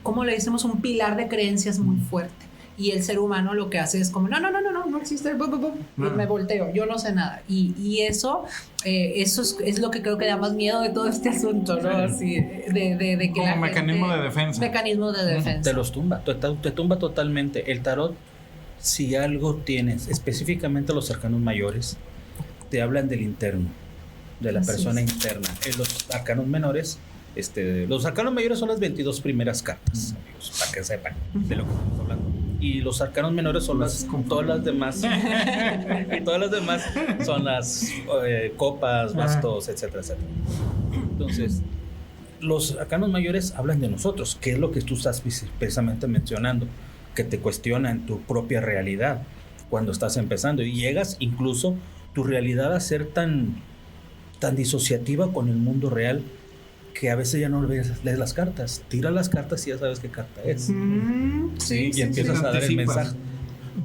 ¿cómo le decimos? Un pilar de creencias muy fuerte. Y el ser humano lo que hace es como, no existe, y me volteo, yo no sé nada. Y eso es lo que creo que da más miedo de todo este asunto, ¿no? Así, de que como mecanismo de defensa. Mecanismo de defensa. Te los tumba, te tumba totalmente. El tarot, si algo tienes, específicamente los arcanos mayores, te hablan del interno, de la persona interna. En los arcanos menores, los arcanos mayores son las 22 primeras cartas, amigos, para que sepan de lo que estamos hablando. Y los arcanos menores son todas las demás. Y todas las demás son las copas, bastos, etcétera, etcétera. Entonces, los arcanos mayores hablan de nosotros, que es lo que tú estás precisamente mencionando, que te cuestionan tu propia realidad cuando estás empezando, y llegas incluso tu realidad a ser tan disociativa con el mundo real, que a veces ya no lees las cartas. Tira las cartas y ya sabes qué carta es. Y empiezas a dar el mensaje.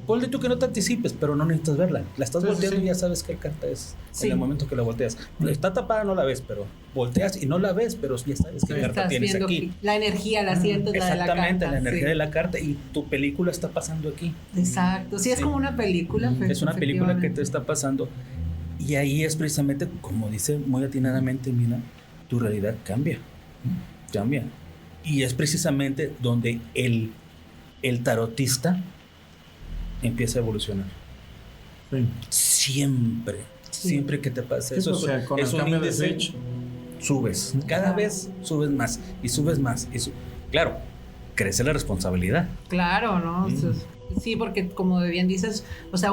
ponle tú que no te anticipes, pero no necesitas verla. La estás volteando y ya sabes qué carta es en el momento que la volteas. Está tapada, no la ves, pero volteas y no la ves, pero ya sabes qué carta tienes aquí. La energía, la sientes, la de la carta. Exactamente, la energía de la carta y tu película está pasando aquí. Exacto, sí, es como una película. Es una película que te está pasando y ahí es precisamente, como dice muy atinadamente Mina, tu realidad cambia. Y es precisamente donde el tarotista empieza a evolucionar. Siempre que te pasa eso, o sea, con es el un cambio de índice, switch. subes, cada vez subes más y subes más. Claro, crece la responsabilidad. Claro, ¿no? Sí, porque como bien dices, o sea,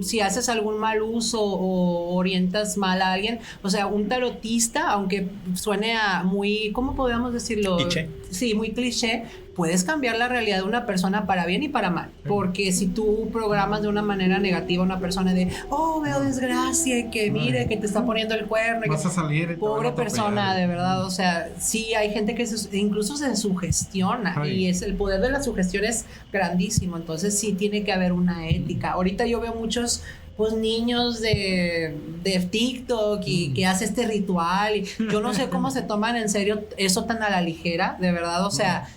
si haces algún mal uso o orientas mal a alguien, o sea, un tarotista, aunque suene a muy, ¿cómo podríamos decirlo? Cliché. Sí, muy cliché, puedes cambiar la realidad de una persona para bien y para mal, porque si tú programas de una manera negativa a una persona de, veo desgracia y que mire que te está poniendo el cuerno, vas a salir y pobre persona, de verdad, o sea, sí hay gente que incluso se sugestiona y es el poder de la sugestión es grandísimo, entonces sí tiene que haber una ética. Ahorita yo veo muchos pues niños de TikTok y que hace este ritual y yo no sé cómo se toman en serio eso tan a la ligera, de verdad, o sea,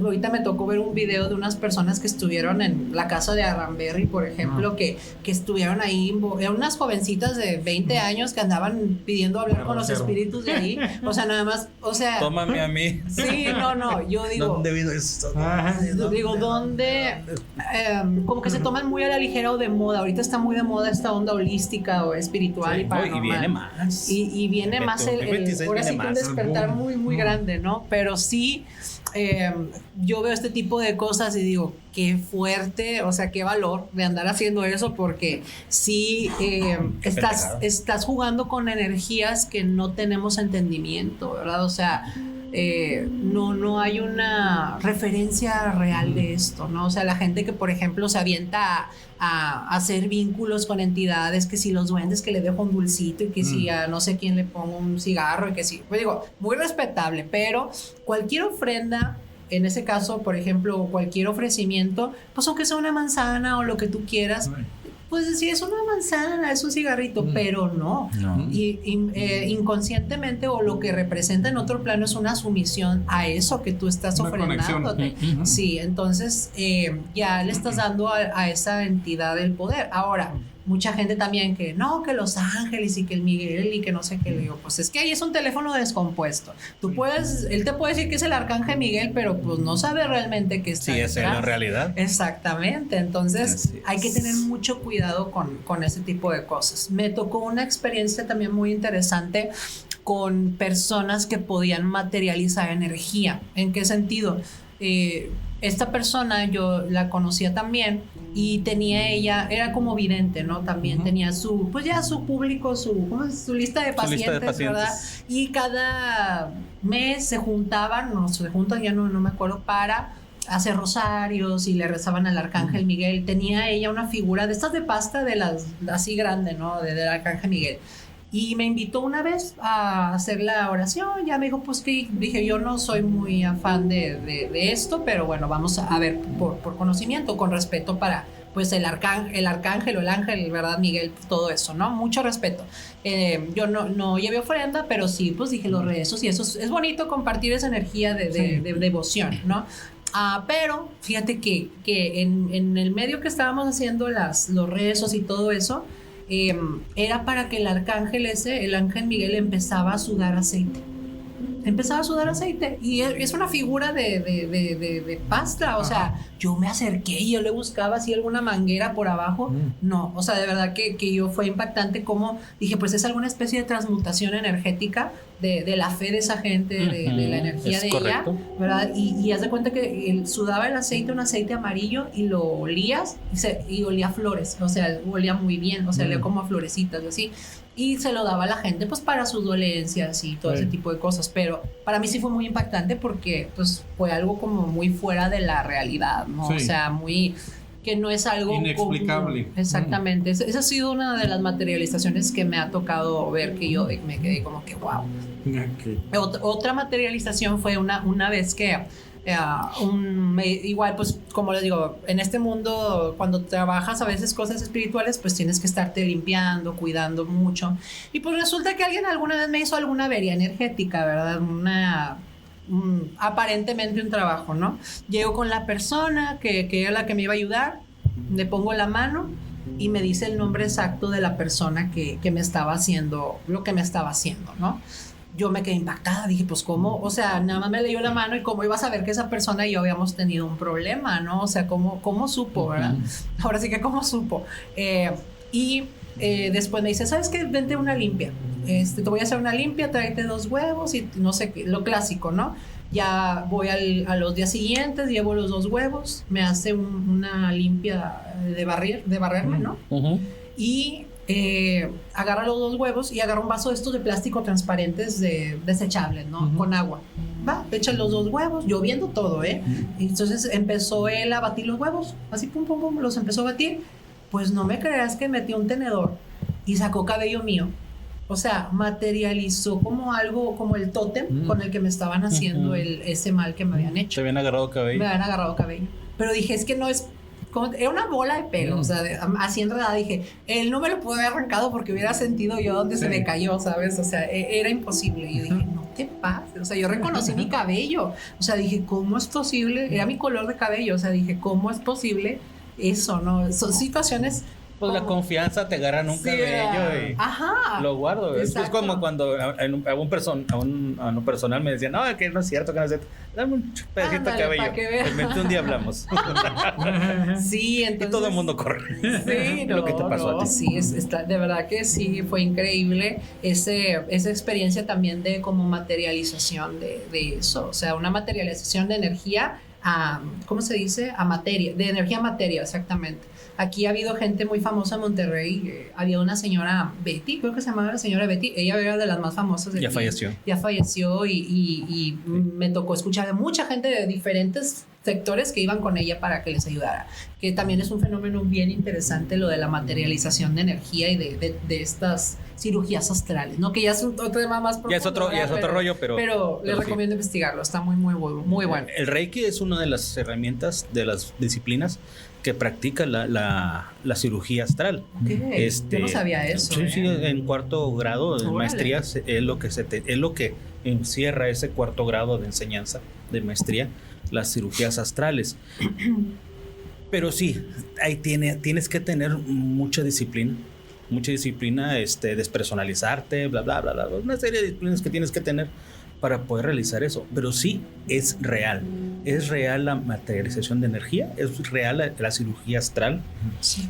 ahorita me tocó ver un video de unas personas que estuvieron en la casa de Aranberry, por ejemplo, que estuvieron ahí, eran unas jovencitas de 20 años que andaban pidiendo hablar con los espíritus de ahí, o sea, nada más, o sea... Tómame a mí. Sí, no, yo digo... ¿Dónde vino eso? Digo, ¿dónde? Como que se toman muy a la ligera o de moda, ahorita está muy de moda esta onda holística o espiritual y paranormal. Y viene más. Y viene más ahora sí que un despertar muy, muy grande, ¿no? Pero sí... yo veo este tipo de cosas y digo, qué fuerte, o sea, qué valor de andar haciendo eso, porque sí estás jugando con energías que no tenemos entendimiento, ¿verdad? O sea, no hay una referencia real de esto, ¿no? O sea, la gente que, por ejemplo, se avienta a hacer vínculos con entidades, que si los duendes que le dejo un dulcito y que si a no sé quién le pongo un cigarro y que si, pues digo, muy respetable, pero cualquier ofrenda, en ese caso, por ejemplo, cualquier ofrecimiento, pues aunque sea una manzana o lo que tú quieras, pues decir, es una manzana, es un cigarrito, pero no. Y inconscientemente o lo que representa en otro plano es una sumisión a eso que tú estás ofrendándote. Sí, entonces ya le estás dando a esa entidad el poder. Ahora, mucha gente también que no, que Los Ángeles y que el Miguel y que no sé qué, le digo, pues es que ahí es un teléfono descompuesto. Él te puede decir que es el Arcángel Miguel, pero pues no sabe realmente qué está detrás. Sí, es la realidad. Exactamente, entonces hay que tener mucho cuidado con ese tipo de cosas. Me tocó una experiencia también muy interesante con personas que podían materializar energía. ¿En qué sentido? Esta persona yo la conocía también y era como vidente, ¿no? También tenía su público, su lista de pacientes, ¿verdad? Y cada mes se juntan, ya no me acuerdo, para hacer rosarios y le rezaban al Arcángel Miguel. Tenía ella una figura de estas de pasta, de las así grande, ¿no? Del Arcángel Miguel. Y me invitó una vez a hacer la oración. Ya me dijo, pues que dije, yo no soy muy afán de esto, pero bueno, vamos a ver por conocimiento, con respeto para pues el arcángel o el ángel, ¿verdad? Miguel, todo eso, ¿no? Mucho respeto. Yo no llevé ofrenda, pero sí, pues dije los rezos y eso es bonito compartir esa energía de devoción, ¿no? Pero fíjate que en el medio que estábamos haciendo los rezos y todo eso, era para que el ángel Miguel empezaba a sudar aceite. Y es una figura de pasta, o sea, yo me acerqué y yo le buscaba así alguna manguera por abajo, no, o sea, de verdad que yo fue impactante como dije, pues es alguna especie de transmutación energética de la fe de esa gente, de la energía de ella, ¿verdad? Y haz de cuenta que él sudaba el aceite, un aceite amarillo, y lo olías y olía a flores, o sea, olía muy bien, o sea, olía como a florecitas y así. Y se lo daba a la gente pues para sus dolencias y todo ese tipo de cosas, pero para mí sí fue muy impactante porque pues fue algo como muy fuera de la realidad, ¿no? O sea, muy que no es algo inexplicable. Exactamente. Esa ha sido una de las materializaciones que me ha tocado ver, que yo me quedé como que wow. Otra materialización fue una vez que igual, pues, como les digo, en este mundo, cuando trabajas a veces cosas espirituales, pues tienes que estarte limpiando, cuidando mucho. Y pues resulta que alguien alguna vez me hizo alguna avería energética, ¿verdad? Aparentemente un trabajo, ¿no? Llego con la persona que era la que me iba a ayudar, le pongo la mano y me dice el nombre exacto de la persona que me estaba haciendo, lo que me estaba haciendo, ¿no? Yo me quedé impactada, dije, pues cómo, o sea, nada más me leyó la mano y cómo iba a saber que esa persona y yo habíamos tenido un problema, ¿no? O sea, cómo supo, ¿verdad? Ahora sí que cómo supo. Después me dice, ¿sabes qué? Vente una limpia. Te voy a hacer una limpia, tráete 2 huevos y no sé qué, lo clásico, ¿no? Ya voy a los días siguientes, llevo los 2 huevos, me hace una limpia de barrerme, ¿no? Y agarra los 2 huevos y agarra un vaso de estos de plástico transparentes desechables, ¿no? Con agua. Va, echa los 2 huevos, yo viendo todo, ¿eh? Entonces empezó él a batir los huevos, así pum, pum, pum, los empezó a batir. Pues no me creas que metió un tenedor y sacó cabello mío. O sea, materializó como algo, como el tótem con el que me estaban haciendo ese mal que me habían hecho. ¿Te habían agarrado cabello? Me habían agarrado cabello. Pero dije, es que no es... Era una bola de pelo, o sea, así enredada. Dije, él no me lo pudo haber arrancado porque hubiera sentido yo donde se me cayó, ¿sabes? O sea, era imposible. Y yo dije, no te pases. O sea, yo reconocí mi cabello. O sea, dije, ¿cómo es posible? Era mi color de cabello. O sea, dije, ¿cómo es posible eso, no? Son situaciones... Pues la confianza, te agarran un cabello y lo guardo. Es como cuando a un personal me decían, no, que no es cierto, que no es cierto. Dame un pedacito de cabello. Realmente un día hablamos. Sí, entonces... Y todo el mundo corre. Sí, lo que te pasó a ti. Sí, de verdad que sí, fue increíble esa experiencia también de como materialización de eso. O sea, una materialización de energía a, ¿cómo se dice? A materia, de energía a materia, exactamente. Aquí ha habido gente muy famosa en Monterrey. Había una señora Betty, creo que se llamaba la señora Betty. Ella era de las más famosas. Ya falleció. Ya falleció y me tocó escuchar de mucha gente de diferentes sectores que iban con ella para que les ayudara. Que también es un fenómeno bien interesante lo de la materialización de energía y de estas cirugías astrales, ¿no? Que ya es otro tema más profundo. Ya es otro rollo, pero les recomiendo investigarlo. Está muy, muy, muy bueno. El Reiki es una de las herramientas, de las disciplinas que practica la cirugía astral. Okay. Yo no sabía eso. Sí, en 4º grado de maestría es lo que encierra ese 4º grado de enseñanza de maestría, las cirugías astrales. Pero sí, ahí tienes que tener mucha disciplina, despersonalizarte, bla, bla, bla, bla, una serie de disciplinas que tienes que tener para poder realizar eso. Pero sí, es real la materialización de energía, es real la cirugía astral, sí.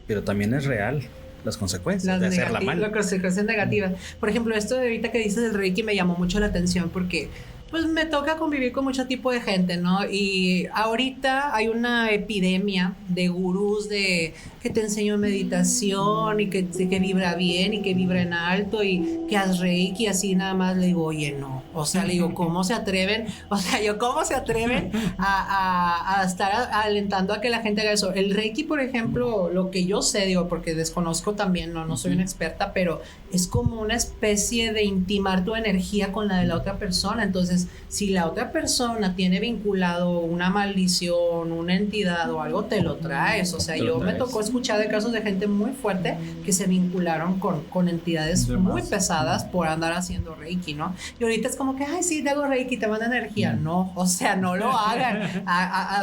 Pero también es real las consecuencias de hacerla mal. Las consecuencias negativas. Por ejemplo, esto de ahorita que dices del Reiki me llamó mucho la atención porque pues me toca convivir con mucho tipo de gente, ¿no? Y ahorita hay una epidemia de gurús de que te enseño meditación y que vibra bien y que vibra en alto y que haz Reiki, así nada más. Le digo, oye, no. O sea, le digo, ¿cómo se atreven? O sea, ¿cómo se atreven a estar alentando a que la gente haga eso? El Reiki, por ejemplo, lo que yo sé, digo, porque desconozco también, no soy una experta, pero es como una especie de intimar tu energía con la de la otra persona. Entonces, si la otra persona tiene vinculado una maldición, una entidad o algo, te lo traes. O sea, me tocó escuchar de casos de gente muy fuerte que se vincularon con entidades muy pesadas por andar haciendo Reiki, ¿no? Y ahorita es como que, ay, sí, te hago Reiki, te manda energía. No, o sea, no lo hagan.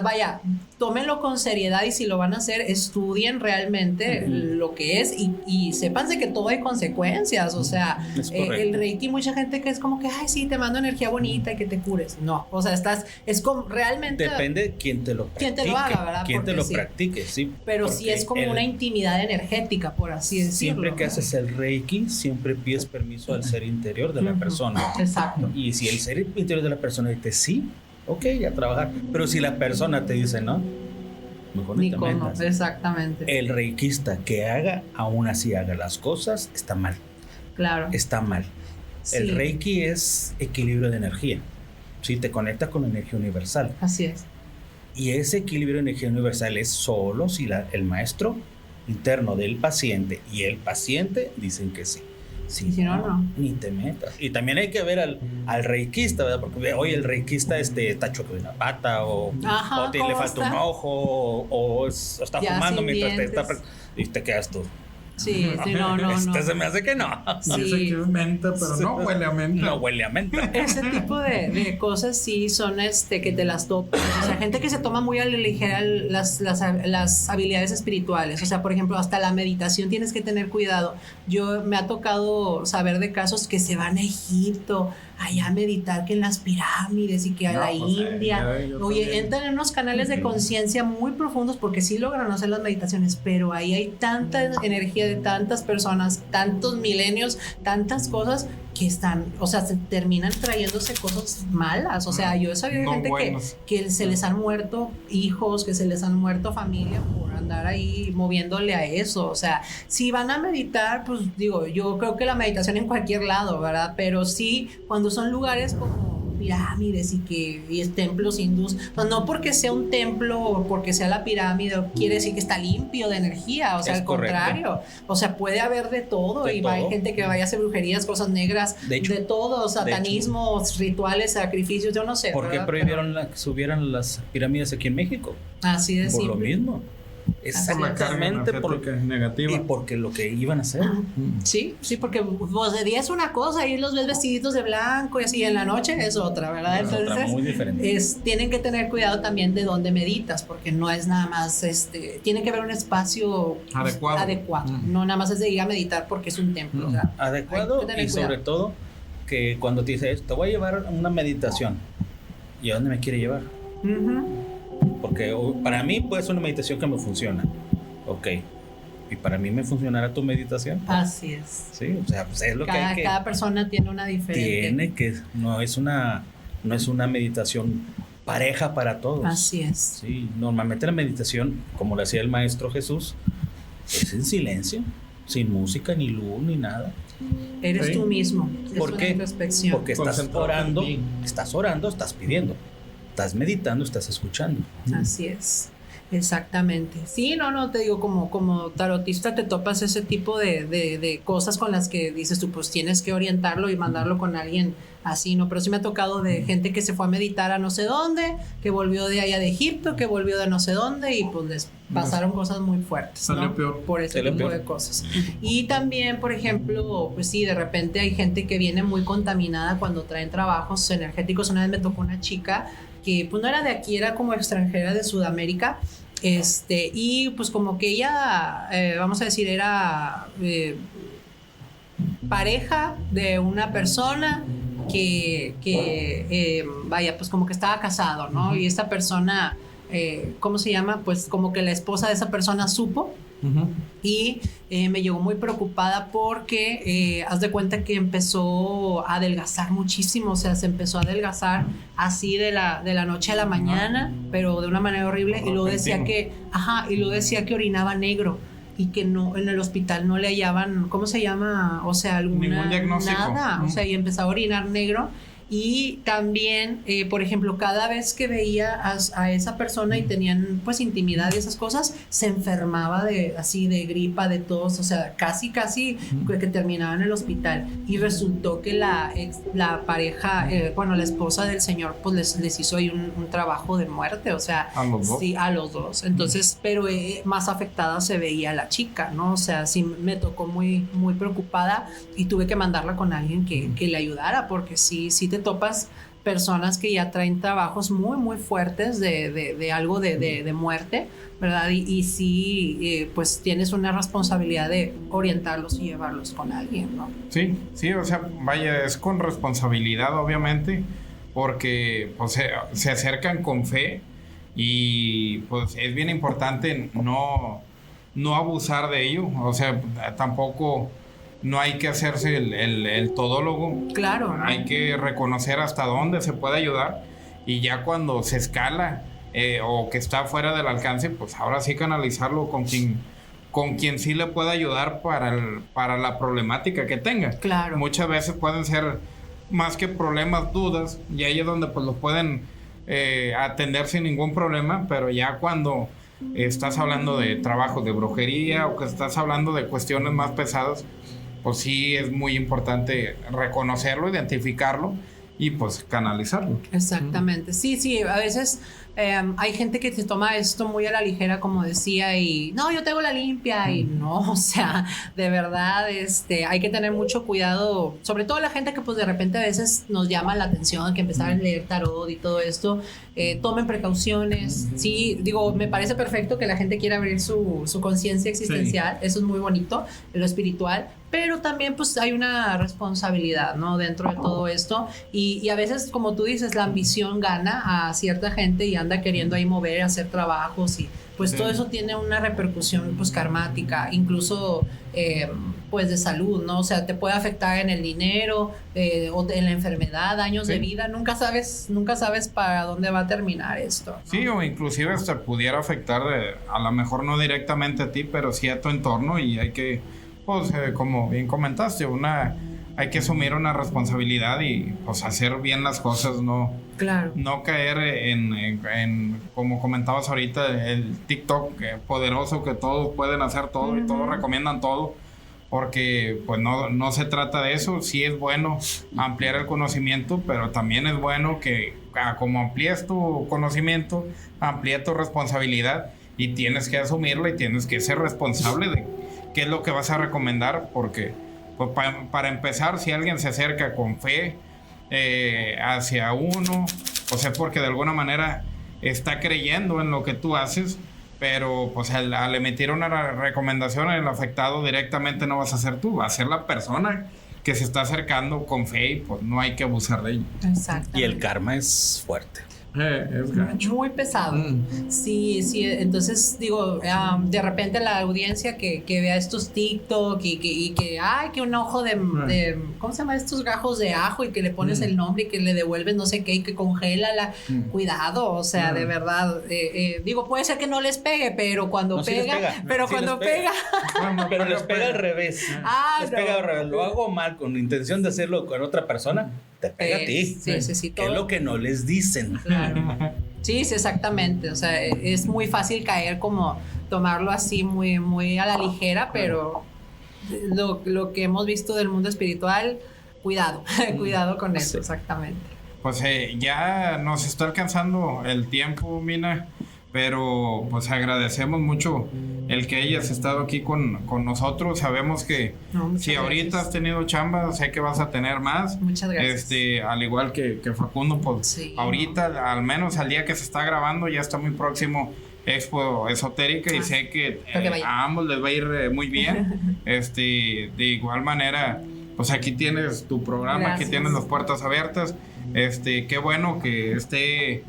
Vaya, tómenlo con seriedad y si lo van a hacer, estudien realmente lo que es y sépanse que todo hay consecuencias. O sea, el Reiki, mucha gente que es como que, ay, sí, te mando energía bonita y que te cures. No, o sea, es como realmente... Depende de quién te lo practique. Quién te lo haga, ¿verdad? Quién te lo practique, sí. Pero sí es como una intimidad energética, por así decirlo. Siempre que haces el Reiki, siempre pides permiso al ser interior de la persona. Exacto. Y si el ser interior de la persona dice sí, ok, a trabajar. Pero si la persona te dice no, mejor ni te metas. Exactamente. El reikista que aún así haga las cosas, está mal. Claro. Está mal. Sí. El Reiki es equilibrio de energía. Sí, te conecta con la energía universal. Así es. Y ese equilibrio de energía universal es solo si el maestro interno del paciente y el paciente dicen que sí. Si si no, no. Ni te metas. Y también hay que ver al reikista, ¿verdad? Porque hoy el reikista está chueco de una pata o le falta está? un ojo o está Ya fumando sin mientras te está... dientes. Y te quedas tú. Sí, no. Se me hace que no. Dice Sí. que es menta, pero no huele a menta. No huele a menta. Ese tipo de cosas sí son que te las topas. O sea, gente que se toma muy a la ligera las habilidades espirituales. O sea, por ejemplo, hasta la meditación tienes que tener cuidado. Me ha tocado saber de casos que se van a Egipto, allá a meditar, que en las pirámides y que a la India. Oye, entran en unos canales de conciencia muy profundos porque sí logran hacer las meditaciones, pero ahí hay tanta energía de tantas personas, tantos milenios, tantas cosas que están, o sea, se terminan trayéndose cosas malas. O sea, yo he sabido gente que se les han muerto hijos, que se les han muerto familia por andar ahí moviéndole a eso. O sea, si van a meditar, pues digo, yo creo que la meditación en cualquier lado, ¿verdad? Pero sí, cuando son lugares como pirámides y templos hindús, pues no porque sea un templo o porque sea la pirámide quiere decir que está limpio de energía. O sea, al contrario. O sea, puede haber de todo. Hay gente que vaya a hacer brujerías, cosas negras, de todo, satanismo, rituales, sacrificios, yo no sé. ¿Por qué prohibieron que subieran las pirámides aquí en México? Así de Por simple. lo mismo. Exactamente por negativa. Y porque lo que iban a hacer. Sí, porque pues, de día es una cosa y los ves vestiditos de blanco y así, en la noche es otra, ¿verdad? Es Entonces, otra, muy diferente. Tienen que tener cuidado también de dónde meditas, porque no es nada más, tiene que haber un espacio adecuado. No nada más es de ir a meditar porque es un templo. O sea, adecuado y sobre todo que cuando te dices, te voy a llevar a una meditación, ¿y a dónde me quiere llevar? Porque para mí puede ser una meditación que me funciona. Ok. ¿Y para mí me funcionará tu meditación? Así es. Sí, o sea, pues es lo que hay que... Cada persona tiene una diferente. No es una meditación pareja para todos. Así es. Sí, normalmente la meditación, como lo hacía el Maestro Jesús, es en silencio, sin música, ni luz, ni nada. Eres tú mismo. ¿Por qué? Porque estás orando, estás pidiendo. Estás meditando, estás escuchando. Así es, exactamente. Sí, no, te digo, como tarotista te topas ese tipo de cosas con las que dices tú, pues tienes que orientarlo y mandarlo con alguien así, ¿no? Pero sí me ha tocado de gente que se fue a meditar a no sé dónde, que volvió de allá de Egipto, que volvió de no sé dónde y pues les pasaron cosas muy fuertes, Salió ¿no? peor. Por ese tipo de cosas. Y también, por ejemplo, pues sí, de repente hay gente que viene muy contaminada cuando traen trabajos energéticos. Una vez me tocó una chica que pues no era de aquí, era como extranjera de Sudamérica, y pues como que ella, vamos a decir, era pareja de una persona que vaya, pues como que estaba casado, ¿no? Y esta persona, ¿cómo se llama? Pues como que la esposa de esa persona supo. Y me llegó muy preocupada porque haz de cuenta que empezó a adelgazar muchísimo. O sea, se empezó a adelgazar así de la noche a la mañana, pero de una manera horrible. Y luego decía que orinaba negro y que no, en el hospital no le hallaban, ¿cómo se llama? O sea, ningún diagnóstico. Nada. O sea, y empezó a orinar negro. Y también, por ejemplo, cada vez que veía a esa persona y tenían pues intimidad y esas cosas, se enfermaba así de gripa, de tos, o sea, casi que terminaba en el hospital. Y resultó que la pareja, la esposa del señor, pues les hizo ahí un trabajo de muerte, o sea, ¿A los dos? Sí, a los dos. Entonces, pero más afectada se veía la chica, ¿no? O sea, sí me tocó muy, muy preocupada y tuve que mandarla con alguien que le ayudara, porque sí te topas personas que ya traen trabajos muy, muy fuertes de algo de muerte, ¿verdad? Y sí, pues tienes una responsabilidad de orientarlos y llevarlos con alguien, ¿no? Sí, o sea, vaya, es con responsabilidad, obviamente, porque pues, se acercan con fe y pues es bien importante no abusar de ello, o sea, tampoco... No hay que hacerse el todólogo. Claro, ¿no? Hay que reconocer hasta dónde se puede ayudar. Y ya cuando se escala o que está fuera del alcance, pues ahora sí canalizarlo con quien sí le pueda ayudar para la problemática que tenga. Claro. Muchas veces pueden ser más que problemas, dudas. Y ahí es donde pues los pueden atender sin ningún problema. Pero ya cuando estás hablando de trabajos de brujería o que estás hablando de cuestiones más pesadas, pues sí es muy importante reconocerlo, identificarlo y pues canalizarlo. Exactamente. Sí, a veces hay gente que se toma esto muy a la ligera, como decía, y no, yo tengo la limpia, y no, o sea, de verdad, hay que tener mucho cuidado, sobre todo la gente que pues de repente a veces nos llama la atención, que empezaron a leer tarot y todo esto, tomen precauciones, sí, digo, me parece perfecto que la gente quiera abrir su conciencia existencial, eso es muy bonito, lo espiritual, pero también pues hay una responsabilidad, ¿no? Dentro de todo esto, y a veces, como tú dices, la ambición gana a cierta gente y anda queriendo ahí mover, hacer trabajos, y pues todo eso tiene una repercusión pues karmática, incluso pues de salud, ¿no? O sea, te puede afectar en el dinero, o en la enfermedad, años de vida, nunca sabes para dónde va a terminar esto, ¿no? Sí, o inclusive hasta pudiera afectar, a lo mejor no directamente a ti, pero sí a tu entorno, y hay que, pues como bien comentaste, hay que asumir una responsabilidad y pues hacer bien las cosas, Claro. No caer en como comentabas ahorita, el TikTok poderoso, que todos pueden hacer todo y todos recomiendan todo, porque pues no se trata de eso. Sí es bueno ampliar el conocimiento, pero también es bueno que como amplíes tu conocimiento, amplía tu responsabilidad, y tienes que asumirla y tienes que ser responsable de qué es lo que vas a recomendar, porque pues para empezar, si alguien se acerca con fe hacia uno, o sea, porque de alguna manera está creyendo en lo que tú haces, pero pues al emitir una recomendación, el afectado directamente no vas a ser tú, va a ser la persona que se está acercando con fe, y pues no hay que abusar de ello. Exactamente. Y el karma es fuerte. Es gacho. Muy pesado. Sí, entonces digo, de repente la audiencia que vea estos TikTok y que un ojo de ¿cómo se llama? Estos gajos de ajo, y que le pones el nombre y que le devuelves no sé qué y que congela cuidado, o sea, de verdad, digo, puede ser que no les pegue, pero cuando pega, pero les pega al revés. Les pega al revés. Lo hago mal con la intención de hacerlo con otra persona, te pega a ti. Sí, que es lo que no les dicen. Claro. Sí, exactamente. O sea, es muy fácil caer, como tomarlo así muy, muy a la ligera, pero lo que hemos visto del mundo espiritual, cuidado con eso, exactamente. Pues ya nos está alcanzando el tiempo, Mina, pero pues agradecemos mucho el que hayas estado aquí con nosotros. Sabemos que si ahorita has tenido chamba, sé que vas a tener más. Muchas gracias. Al igual que Facundo, pues ahorita, al menos al día que se está grabando, ya está muy próximo Expo Esotérica, y sé que a ambos les va a ir muy bien. De igual manera, pues aquí tienes tu programa. Gracias. Aquí tienes las puertas abiertas. Qué bueno que esté,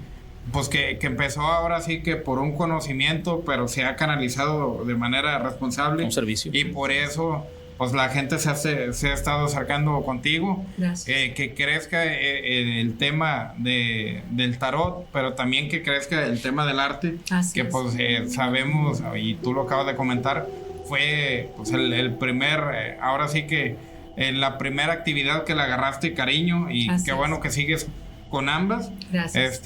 pues que empezó ahora sí que por un conocimiento, pero se ha canalizado de manera responsable. Un servicio. Y por eso, pues la gente se ha estado acercando contigo. Gracias. Que crezca el tema del tarot, pero también que crezca el tema del arte. Así que es. Pues sabemos, y tú lo acabas de comentar, fue pues el primer, ahora sí que la primera actividad que le agarraste cariño, y qué bueno que sigues con ambas. Gracias.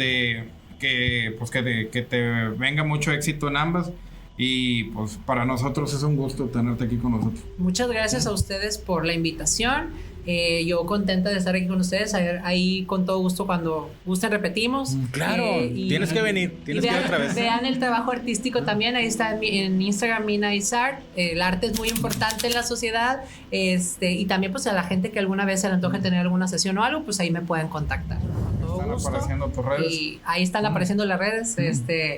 Que te venga mucho éxito en ambas, y pues para nosotros es un gusto tenerte aquí con nosotros. Muchas gracias a ustedes por la invitación. Yo contenta de estar aquí con ustedes. Ahí con todo gusto, cuando gusten, repetimos. Claro, tienes que venir, que ir otra vez. Vean el trabajo artístico también. Ahí está en Instagram, Mina Is Art. El arte es muy importante en la sociedad. Y también pues a la gente que alguna vez se le antoje tener alguna sesión o algo, pues ahí me pueden contactar. Están apareciendo tus redes. Y ahí están apareciendo las redes.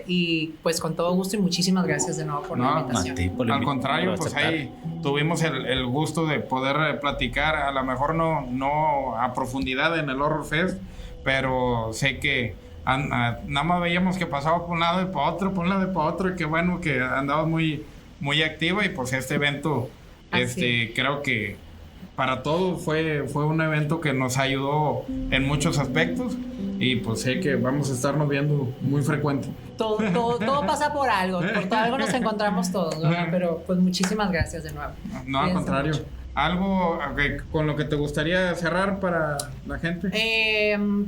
Y pues con todo gusto, y muchísimas gracias de nuevo por la invitación. Al contrario, pues ahí tuvimos el gusto de poder platicar, a lo mejor no a profundidad en el Horror Fest, pero sé que nada más veíamos que pasaba por un lado y para otro, y qué bueno que andaba muy, muy activa, y pues este evento, creo que para todos fue un evento que nos ayudó en muchos aspectos, y pues sé que vamos a estarnos viendo muy frecuente. Todo pasa por algo nos encontramos todos, ¿no? Pero pues muchísimas gracias de nuevo. No, al contrario. ¿Algo con lo que te gustaría cerrar para la gente?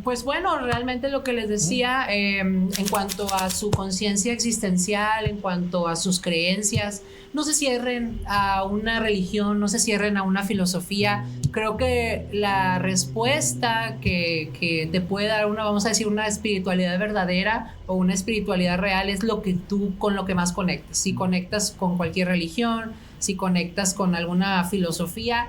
Pues bueno, realmente lo que les decía, en cuanto a su conciencia existencial, en cuanto a sus creencias, no se cierren a una religión, no se cierren a una filosofía. Creo que la respuesta que te puede dar vamos a decir, una espiritualidad verdadera o una espiritualidad real es lo que tú, con lo que más conectas. Si conectas con cualquier religión, si conectas con alguna filosofía,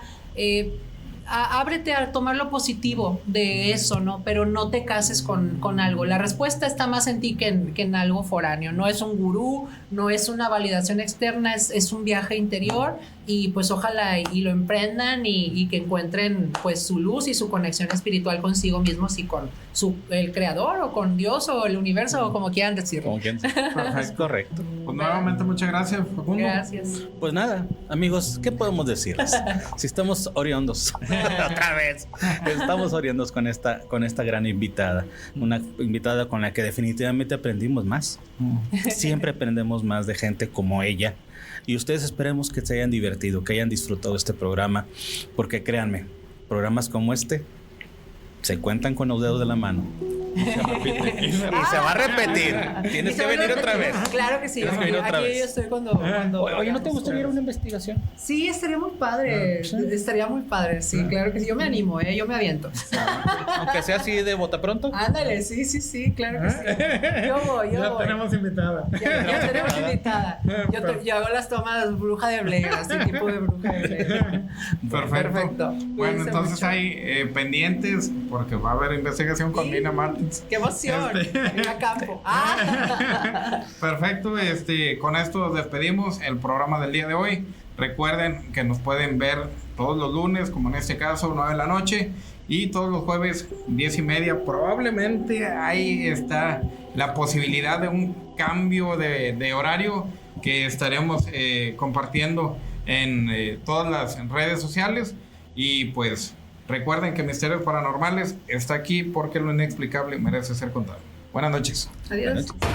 ábrete a tomar lo positivo de eso, ¿no? Pero no te cases con algo. La respuesta está más en ti que en algo foráneo. No es un gurú, no es una validación externa, es un viaje interior, y pues ojalá y lo emprendan y que encuentren pues su luz y su conexión espiritual consigo mismos y con el creador o con Dios o el universo o como quieran decirlo. Como quien sea. Es correcto. Pues nuevamente muchas gracias, Facundo. Gracias. Pues nada, amigos, ¿qué podemos decirles? Si estamos oriundos, otra vez, estamos oriundos con esta gran invitada, una invitada con la que definitivamente aprendimos más. Siempre aprendemos más de gente como ella. Y ustedes esperemos que se hayan divertido, que hayan disfrutado este programa, porque créanme, programas como este se cuentan con los dedos de la mano. Y se repite. Y se va a repetir. Tienes que venir otra vez. Claro que sí. Tienes que venir otra vez. Yo estoy cuando Oye, ¿no te gustaría ir a una investigación? Sí, estaría muy padre. ¿Sí? Estaría muy padre, sí, claro que sí. Yo me animo, yo me aviento. Aunque sea así de bota pronto. Ándale, sí, claro que sí. Yo voy. Ya tenemos invitada. Ya tenemos invitada. Yo hago las tomas bruja de Blair, así tipo de bruja de Blair. Perfecto. Bueno, entonces hay pendientes, porque va a haber investigación con Nina Martins. ¡Qué emoción! Ir a campo. Perfecto, con esto despedimos el programa del día de hoy. Recuerden que nos pueden ver todos los lunes, como en este caso, 9 de la noche, y todos los jueves, 10:30. Probablemente ahí está la posibilidad de un cambio de horario que estaremos compartiendo en todas las redes sociales. Y pues recuerden que Misterios Paranormales está aquí porque lo inexplicable merece ser contado. Buenas noches. Adiós. Buenas noches.